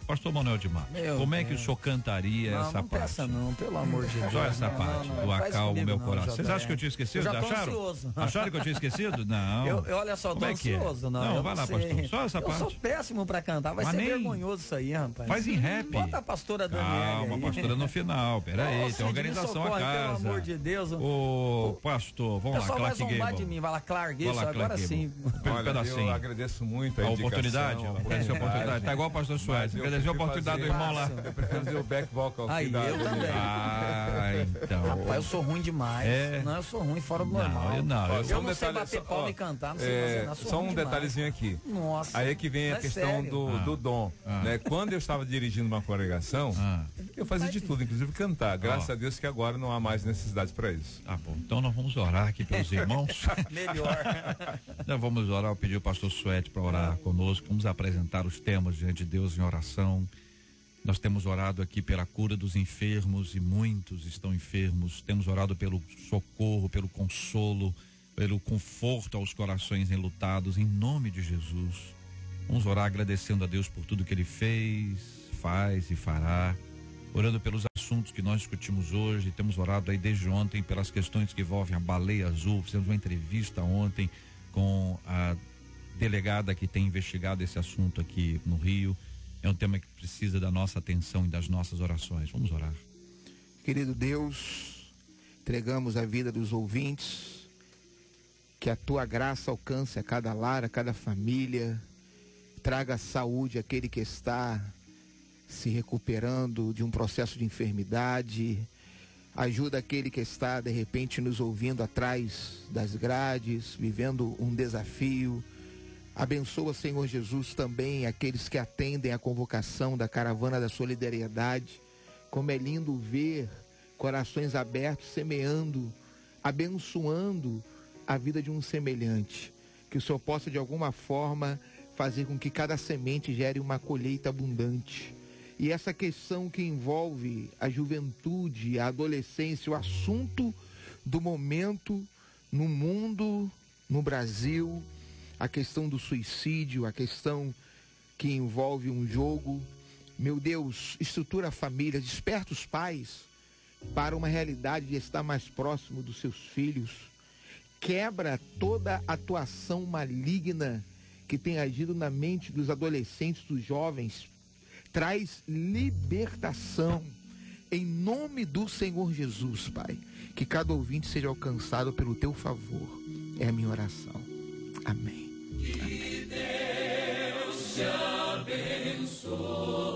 Pastor Manuel de Matos, como é que o senhor cantaria essa parte? Peça não, pelo amor de Deus. Só essa parte, do acalma o meu coração. Vocês acham que eu tinha esquecido? Eu já tô ansioso. Acharam que eu tinha esquecido? Não. Olha só, tô ansioso. Não, vai lá, pastor. Só essa parte. Eu sou péssimo pra cantar, vai ser vergonhoso isso aí, rapaz. Faz em rap. Bota a pastora Daniela. Calma, pastora no final, peraí, tem organização a casa. Pelo amor de Deus. Ô, pastor, vamos lá, Clark Gable. O pessoal vai zombar de mim, vai lá, Clark Gable, agora sim. Olha, eu agradeço muito a oportunidade. Tá igual o pastor Suárez. Agradecer a oportunidade do irmão lá. Eu prefiro fazer o back vocal. Aí, eu também. Então. Rapaz, eu sou ruim demais. Não, eu sou ruim fora do normal. Eu não sei bater palma e cantar, não sei fazer nada. Só um detalhezinho aqui. Nossa. Aí é que vem a questão do dom. Né? Quando eu estava dirigindo uma congregação, eu fazia de tudo, inclusive cantar. Graças a Deus que agora não há mais necessidade para isso. Tá bom. Então nós vamos orar aqui pelos irmãos. Melhor. Nós vamos orar, eu pedi ao pastor Suete para orar conosco. Vamos apresentar os temas diante de Deus em oração. Nós temos orado aqui pela cura dos enfermos e muitos estão enfermos. Temos orado pelo socorro, pelo consolo, pelo conforto aos corações enlutados, em nome de Jesus. Vamos orar agradecendo a Deus por tudo que Ele fez, faz e fará. Orando pelos assuntos que nós discutimos hoje. Temos orado aí desde ontem pelas questões que envolvem a baleia azul. Fizemos uma entrevista ontem com a delegada que tem investigado esse assunto aqui no Rio. É um tema que precisa da nossa atenção e das nossas orações. Vamos orar. Querido Deus, entregamos a vida dos ouvintes, que a tua graça alcance a cada lar, a cada família, traga saúde àquele que está se recuperando de um processo de enfermidade, ajuda aquele que está de repente nos ouvindo atrás das grades, vivendo um desafio. Abençoa, Senhor Jesus, também aqueles que atendem a convocação da Caravana da Solidariedade. Como é lindo ver corações abertos, semeando, abençoando a vida de um semelhante. Que o Senhor possa de alguma forma fazer com que cada semente gere uma colheita abundante. E essa questão que envolve a juventude, a adolescência, o assunto do momento no mundo, no Brasil, a questão do suicídio, a questão que envolve um jogo. Meu Deus, estrutura a família, desperta os pais para uma realidade de estar mais próximo dos seus filhos. Quebra toda atuação maligna que tem agido na mente dos adolescentes, dos jovens. Traz libertação em nome do Senhor Jesus, Pai. Que cada ouvinte seja alcançado pelo teu favor. É a minha oração. Amém. Que Deus te abençoe.